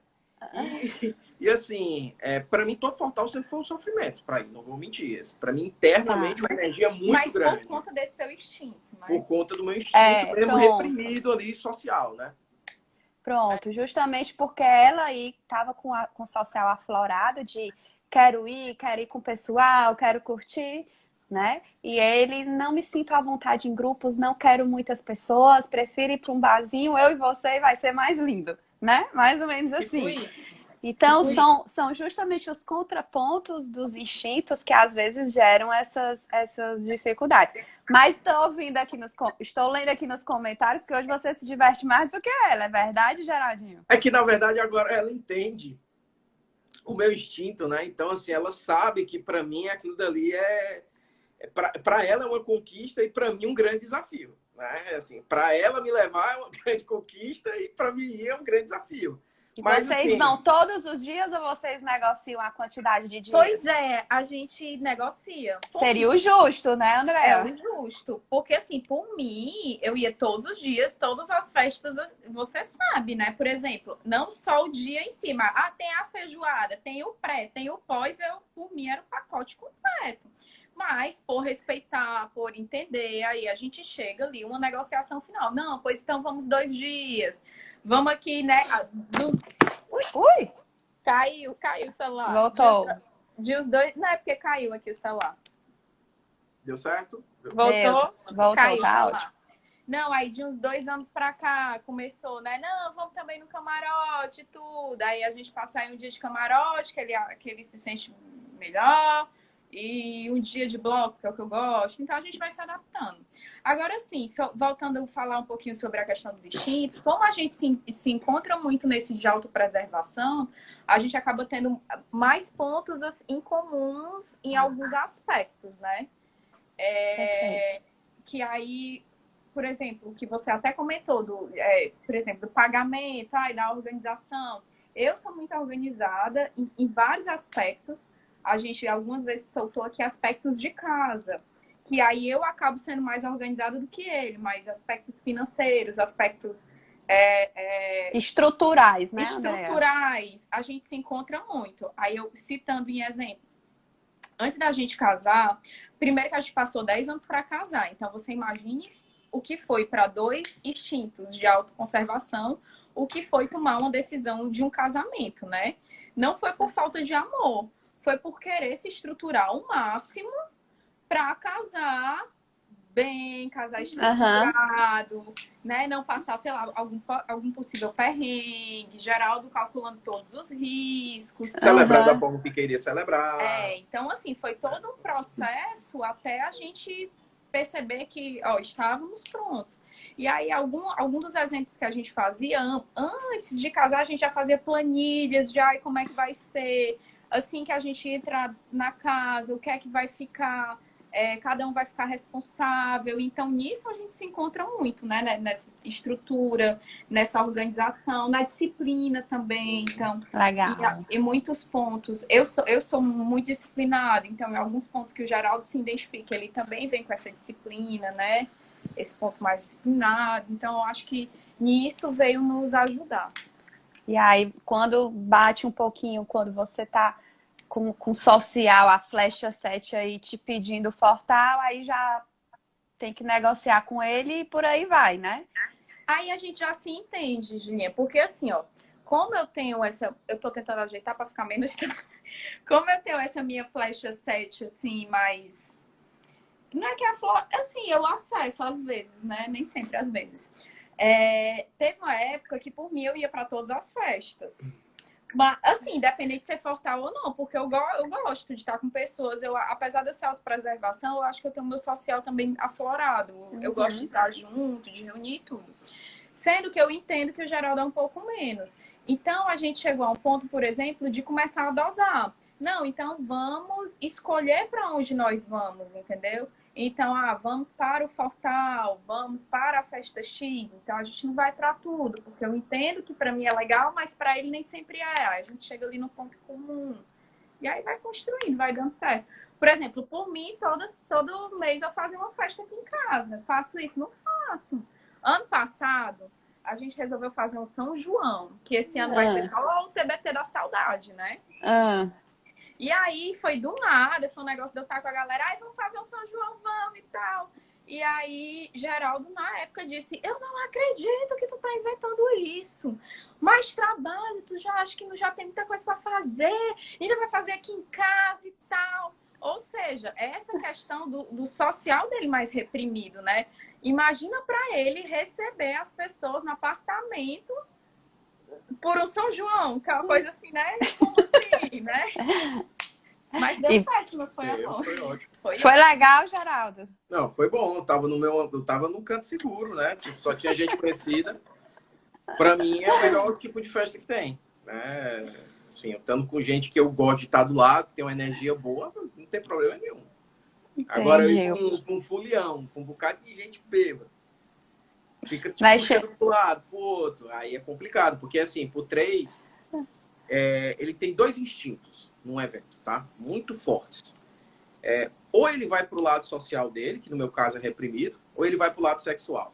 E assim, pra mim, todo Fortal sempre foi um sofrimento. Pra mim, não vou mentir. Pra mim, internamente, uma energia muito grande. Mas por conta desse teu instinto, né? Por conta do meu instinto mesmo reprimido ali, social, né? Pronto, justamente porque ela aí tava com o social aflorado de quero ir com o pessoal, quero curtir, né? E ele, não me sinto à vontade em grupos, não quero muitas pessoas, prefiro ir para um barzinho, eu e você, vai ser mais lindo, né? Mais ou menos assim. Então, são justamente os contrapontos dos instintos que às vezes geram essas dificuldades. Mas estou lendo aqui nos comentários que hoje você se diverte mais do que ela, é verdade, Geraldinho? É que, na verdade, agora ela entende o meu instinto, né? Então, assim, ela sabe que para mim aquilo dali para ela é uma conquista e para mim um grande desafio, né? Assim, para ela me levar é uma grande conquista e para mim é um grande desafio. E Mas, vocês assim, vão todos os dias ou vocês negociam a quantidade de dias? Pois é, a gente negocia. Seria o justo, né, É Andréa? o justo. Porque, assim, por mim, eu ia todos os dias, todas as festas, você sabe, né? Por exemplo, não só o dia em cima. Ah, tem a feijoada, tem o pré, tem o pós. Por mim, era o pacote completo. Mas, por respeitar, por entender, aí a gente chega ali, uma negociação final. Não, pois então vamos 2 dias. Vamos aqui, né? Ui! Caiu o celular. Voltou. De os dois. Não, é porque caiu aqui o celular. deu certo? Voltou? Voltou, Caiu o tá celular. ótimo. Não, aí de uns 2 anos pra cá começou, né? Não, vamos também no camarote e tudo. Aí a gente passa aí um dia de camarote, que ele se sente melhor. E um dia de bloco, que é o que eu gosto. Então a gente vai se adaptando. Agora sim, voltando a falar um pouquinho sobre a questão dos instintos, como a gente se encontra muito nesse de autopreservação, a gente acaba tendo mais pontos em comuns em alguns aspectos, né? Que aí, por exemplo, que você até comentou, por exemplo, do pagamento, da organização. Eu sou muito organizada em vários aspectos. A gente algumas vezes soltou aqui aspectos de casa, que aí eu acabo sendo mais organizada do que ele, mas aspectos financeiros, aspectos Estruturais, né, Andréa? estruturais, a gente se encontra muito. Aí eu citando em exemplos. Antes da gente casar, primeiro que a gente passou 10 anos para casar, então você imagine o que foi para 2 instintos de autoconservação, o que foi tomar uma decisão de um casamento, né? Não foi por falta de amor, foi por querer se estruturar ao máximo para casar bem, casar estruturado, né? Não passar, sei lá, algum possível perrengue, Geraldo calculando todos os riscos. Celebrar da forma que queria celebrar. Então, assim, foi todo um processo até a gente perceber que, estávamos prontos. E aí, algum dos exemplos que a gente fazia, antes de casar, a gente já fazia planilhas de como é que vai ser, assim que a gente entra na casa, o que é que vai ficar, cada um vai ficar responsável. Então, nisso a gente se encontra muito, né? Nessa estrutura, nessa organização, na disciplina também. Então, legal. E muitos pontos. Eu sou muito disciplinada, então, em alguns pontos que o Geraldo se identifica, ele também vem com essa disciplina, né? Esse ponto mais disciplinado. Então, eu acho que nisso veio nos ajudar. E aí, quando bate um pouquinho, quando você tá com social, a flecha 7 aí te pedindo fortal, aí já tem que negociar com ele e por aí vai, né? Aí a gente já se entende, Julinha, porque assim, como eu tenho eu tô tentando ajeitar para ficar menos, como eu tenho essa minha flecha 7, assim, mais, não é que a flor, assim, eu acesso às vezes, né? Nem sempre às vezes. Teve uma época que por mim eu ia para todas as festas. Mas, assim, independente de ser fortal ou não, porque eu gosto de estar com pessoas. Apesar de eu ser autopreservação, eu acho que eu tenho o meu social também aflorado. Eu gosto de estar junto, de reunir tudo. Sendo que eu entendo que o Geraldo é um pouco menos. Então, a gente chegou a um ponto, por exemplo, de começar a dosar. Não, então vamos escolher para onde nós vamos, entendeu? Então, vamos para o fortal, vamos para a festa X. Então, a gente não vai para tudo, porque eu entendo que para mim é legal, mas para ele nem sempre é. A gente chega ali no ponto comum. E aí vai construindo, vai dando certo. Por exemplo, por mim, todo mês eu fazia uma festa aqui em casa. Faço isso? Não faço. Ano passado, a gente resolveu fazer um São João, que esse ano vai ser só o TBT da saudade, né? E aí foi do nada, foi um negócio de eu estar com a galera, vamos fazer o São João, vamos e tal. E aí, Geraldo, na época, disse, eu não acredito que tu tá inventando isso. Mais trabalho, tu já acha que já tem muita coisa para fazer, ainda vai fazer aqui em casa e tal. Ou seja, essa questão do social dele mais reprimido, né? Imagina para ele receber as pessoas no apartamento por um São João, que é uma coisa assim, né? Como assim, né? Mas deu certo, não foi, amor? Foi ótimo. Foi legal, Geraldo? Não, foi bom. Eu tava no canto seguro, né? Tipo, só tinha gente conhecida. Pra mim é o melhor tipo de festa que tem, né? Assim, eu estando com gente que eu gosto de estar do lado, que tem uma energia boa, não tem problema nenhum. Entendi. Agora eu ir com um fulião, com um bocado de gente bêbada. Fica tipo, Vai puxando pro lado, pro outro. Aí é complicado, porque assim, pro 3, ele tem 2 instintos num evento, tá? Muito fortes. Ou ele vai pro lado social dele, que no meu caso é reprimido, ou ele vai pro lado sexual.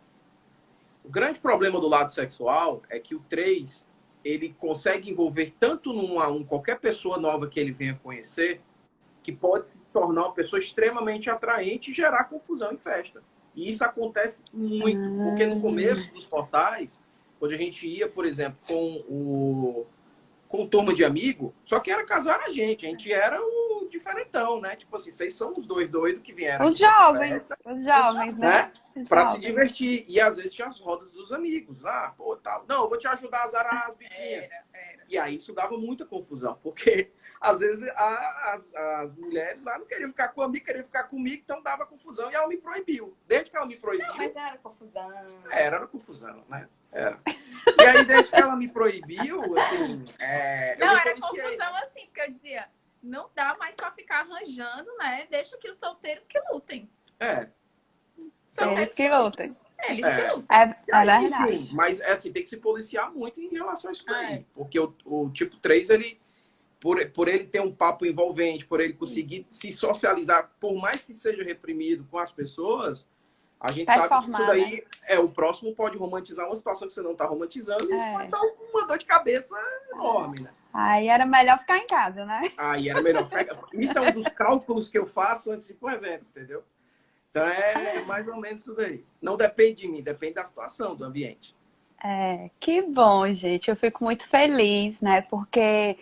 O grande problema do lado sexual é que o 3, ele consegue envolver tanto num a um qualquer pessoa nova que ele venha conhecer, que pode se tornar uma pessoa extremamente atraente e gerar confusão em festa. E isso acontece muito, porque no começo dos portais, quando a gente ia, por exemplo, com turma de amigo, só que era casar a gente era o diferentão, né? Tipo assim, vocês são os dois doidos que vieram Os jovens, né? Para se divertir. E às vezes tinha as rodas dos amigos. Pô, tal. Não, eu vou te ajudar a zarar as bichinhas. E aí isso dava muita confusão, porque às vezes as mulheres lá não queriam ficar comigo, queriam ficar comigo, então dava confusão. E ela me proibiu. Desde que ela me proibiu... Não, mas era confusão. Era confusão, né? Era. E aí, desde que ela me proibiu, assim... Não, era confusão assim, porque eu dizia, não dá mais pra ficar arranjando, né? Deixa que os solteiros que lutem. Eles que lutem. Eles que lutem. É verdade. Enfim, mas assim, tem que se policiar muito em relação a isso daí. Porque o tipo 3, ele, por ele ter um papo envolvente, por ele conseguir se socializar, por mais que seja reprimido com as pessoas, a gente sabe que isso daí, o próximo pode romantizar uma situação que você não está romantizando, e isso pode dar uma dor de cabeça enorme, né? Aí era melhor ficar em casa, né? Aí era melhor ficar em casa. Isso é um dos cálculos que eu faço antes de ir para o evento, entendeu? Então é mais ou menos isso daí. Não depende de mim, depende da situação, do ambiente. Que bom, gente. Eu fico muito feliz, né? Porque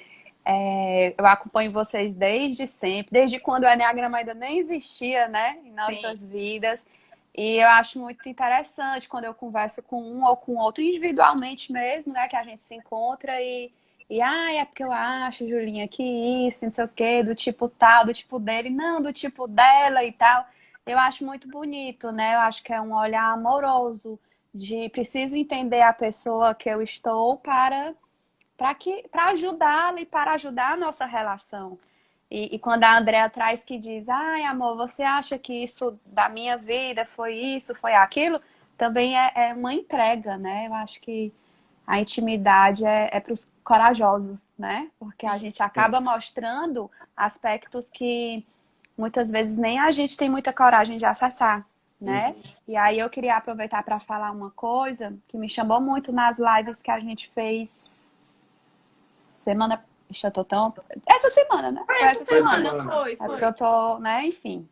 eu acompanho vocês desde sempre, desde quando o Enneagrama ainda nem existia, né? Em nossas vidas. E eu acho muito interessante quando eu converso com um ou com outro, individualmente mesmo, né? Que a gente se encontra e é porque eu acho, Julinha, que isso, não sei o quê, do tipo tal, do tipo dele, não, do tipo dela e tal. Eu acho muito bonito, né? Eu acho que é um olhar amoroso de preciso entender a pessoa que eu estou para ajudá-la e para ajudar a nossa relação. E quando a Andrea traz que diz, ai, amor, você acha que isso da minha vida foi isso, foi aquilo? Também é uma entrega, né? Eu acho que a intimidade é para os corajosos, né? Porque a gente acaba mostrando aspectos que muitas vezes nem a gente tem muita coragem de acessar, né? E aí eu queria aproveitar para falar uma coisa que me chamou muito nas lives que a gente fez semana... Essa semana, né? Foi essa semana. Foi. Porque eu tô, né? Enfim.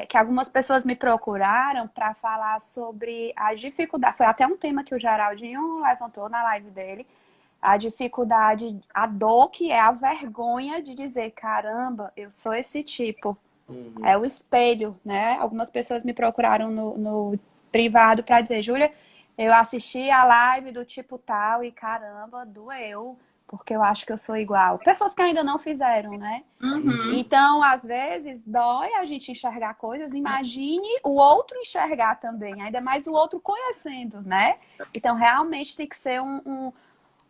Que algumas pessoas me procuraram para falar sobre a dificuldade. Foi até um tema que o Geraldinho levantou na live dele. A dificuldade, a dor que é a vergonha de dizer, caramba, eu sou esse tipo. É o espelho, né? Algumas pessoas me procuraram no privado para dizer, Júlia, eu assisti a live do tipo tal e caramba, doeu. Porque eu acho que eu sou igual. Pessoas que ainda não fizeram, né? Então, às vezes, dói a gente enxergar coisas. Imagine o outro enxergar também. Ainda mais o outro conhecendo, né? Então, realmente tem que ser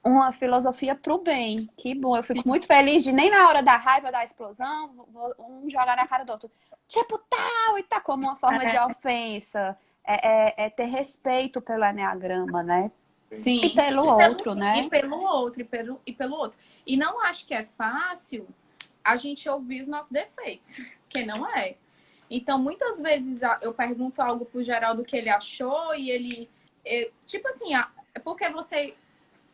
uma filosofia pro bem. Que bom. Eu fico muito feliz de nem na hora da raiva, da explosão, um jogar na cara do outro. Tipo tal e tá como uma forma de ofensa. É ter respeito pelo Enneagrama, né? Sim. E pelo outro, né? E pelo outro. E não acho que é fácil a gente ouvir os nossos defeitos, porque não é. Então, muitas vezes eu pergunto algo pro Geraldo que ele achou e ele... tipo assim, é porque você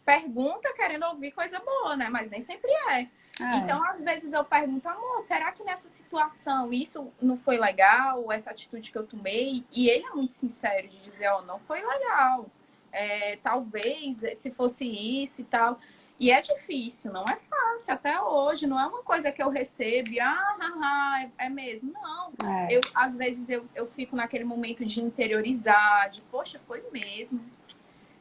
pergunta querendo ouvir coisa boa, né? Mas nem sempre é. Então, às vezes eu pergunto, amor, será que nessa situação isso não foi legal? Essa atitude que eu tomei? E ele é muito sincero de dizer, não foi legal. Talvez se fosse isso e tal. E é difícil, não é fácil até hoje. Não é uma coisa que eu recebo e é mesmo. Não. Às vezes eu fico naquele momento de interiorizar, de poxa, foi mesmo.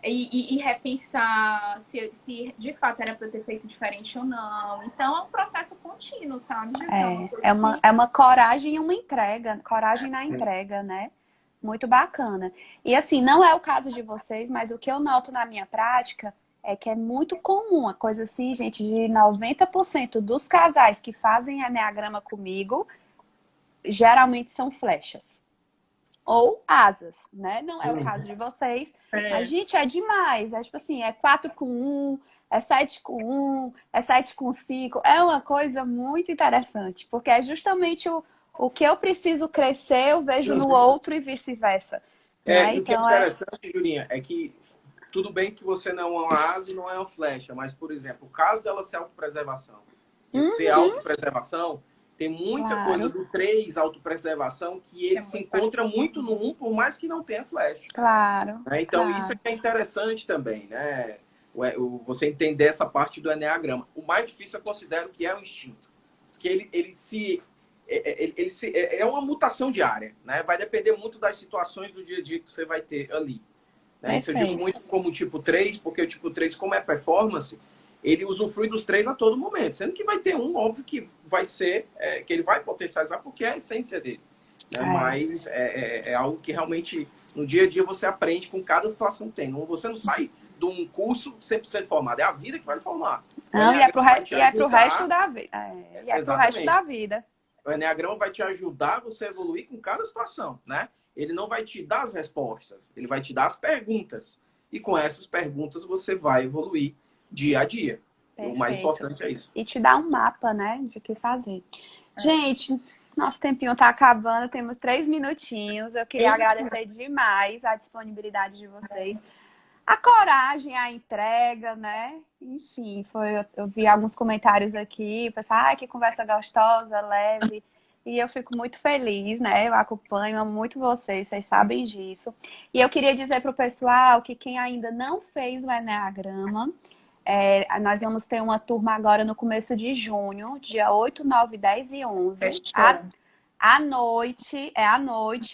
E repensar se de fato era para eu ter feito diferente ou não. Então é um processo contínuo, sabe? É uma coragem e uma entrega. Coragem na entrega, né? Muito bacana. E assim, não é o caso de vocês, mas o que eu noto na minha prática é que é muito comum, a coisa assim, gente, de 90% dos casais que fazem Enneagrama comigo, geralmente são flechas. ou asas, né? Não é o caso de vocês. Mas, gente, é demais. É tipo assim, é 4 com 1, é 7 com 1, é 7 com 5. É uma coisa muito interessante, porque é justamente o que eu preciso crescer, eu vejo no outro e vice-versa. Né? E o que é Então, interessante, Julinha, é que tudo bem que você não é uma asa e não é uma flecha, mas, por exemplo, o caso dela ser autopreservação e ser autopreservação, tem muita coisa do 3, autopreservação, que ele se encontra muito no 1, por mais que não tenha flecha. Claro. Né? Então, claro. isso é interessante também, né? Você entender essa parte do eneagrama. O mais difícil eu considero que é o instinto. Que é uma mutação diária, né? Vai depender muito das situações do dia a dia que você vai ter ali. Né? Isso eu digo muito como tipo 3, porque o tipo 3, como é performance, ele usufrui dos 3 a todo momento. Sendo que vai ter um, óbvio, que vai ser, que ele vai potencializar, porque é a essência dele. Né? Mas é algo que realmente, no dia a dia, você aprende com cada situação que tem. Você não sai de um curso 100% formado. É a vida que vai formar. Não, e é pro resto da vida. E é pro resto da vida. O Eneagrama vai te ajudar você a evoluir com cada situação, né? Ele não vai te dar as respostas, ele vai te dar as perguntas. E com essas perguntas você vai evoluir dia a dia. O mais importante é isso. E te dá um mapa, né, de o que fazer. Gente, nosso tempinho tá acabando, temos 3 minutinhos. Eu queria agradecer demais a disponibilidade de vocês. A coragem, a entrega, né? Enfim, eu vi alguns comentários aqui, pessoal, que conversa gostosa, leve. E eu fico muito feliz, né? Eu acompanho, amo muito vocês sabem disso. E eu queria dizer para o pessoal que quem ainda não fez o Eneagrama, nós vamos ter uma turma agora no começo de junho, dia 8, 9, 10 e 11. À noite,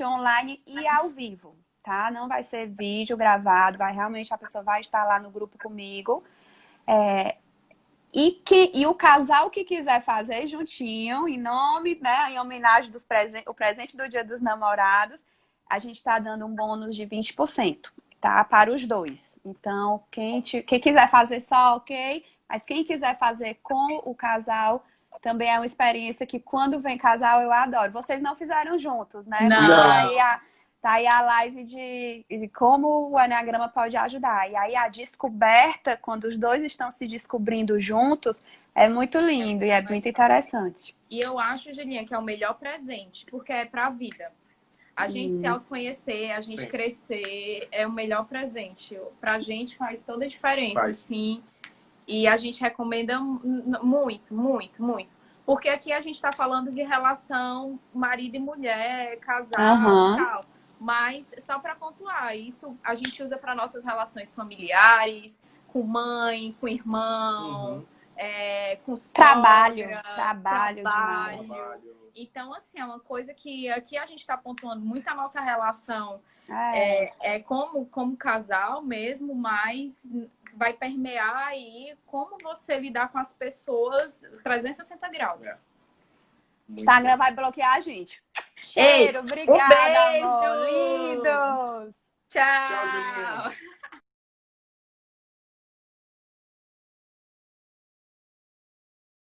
online e ao vivo. Tá? Não vai ser vídeo gravado, a pessoa vai estar lá no grupo comigo. E o casal que quiser fazer juntinho, em nome, né, em homenagem o presente do Dia dos Namorados, a gente está dando um bônus de 20%, tá? Para os dois. Então, quem quiser fazer só, ok. Mas quem quiser fazer com o casal, também é uma experiência que quando vem casal eu adoro. Vocês não fizeram juntos, né? Não. Tá aí a live de como o Eneagrama pode ajudar. E aí a descoberta, quando os dois estão se descobrindo juntos, é muito lindo e é muito interessante. E eu acho, Julinha, que é o melhor presente, porque é pra vida. A gente se autoconhecer, a gente crescer, é o melhor presente. Pra gente faz toda a diferença, sim. E a gente recomenda muito, muito, muito. Porque aqui a gente tá falando de relação marido e mulher, casal e tal. Mas, só para pontuar, isso a gente usa para nossas relações familiares, com mãe, com irmão, com sogra, trabalho. Então, assim, é uma coisa que aqui a gente está pontuando muito a nossa relação como casal mesmo, mas vai permear aí como você lidar com as pessoas 360 graus. Instagram vai bloquear a gente. Cheiro, obrigada, amor. Lindos. Tchau. Tchau, Julinha.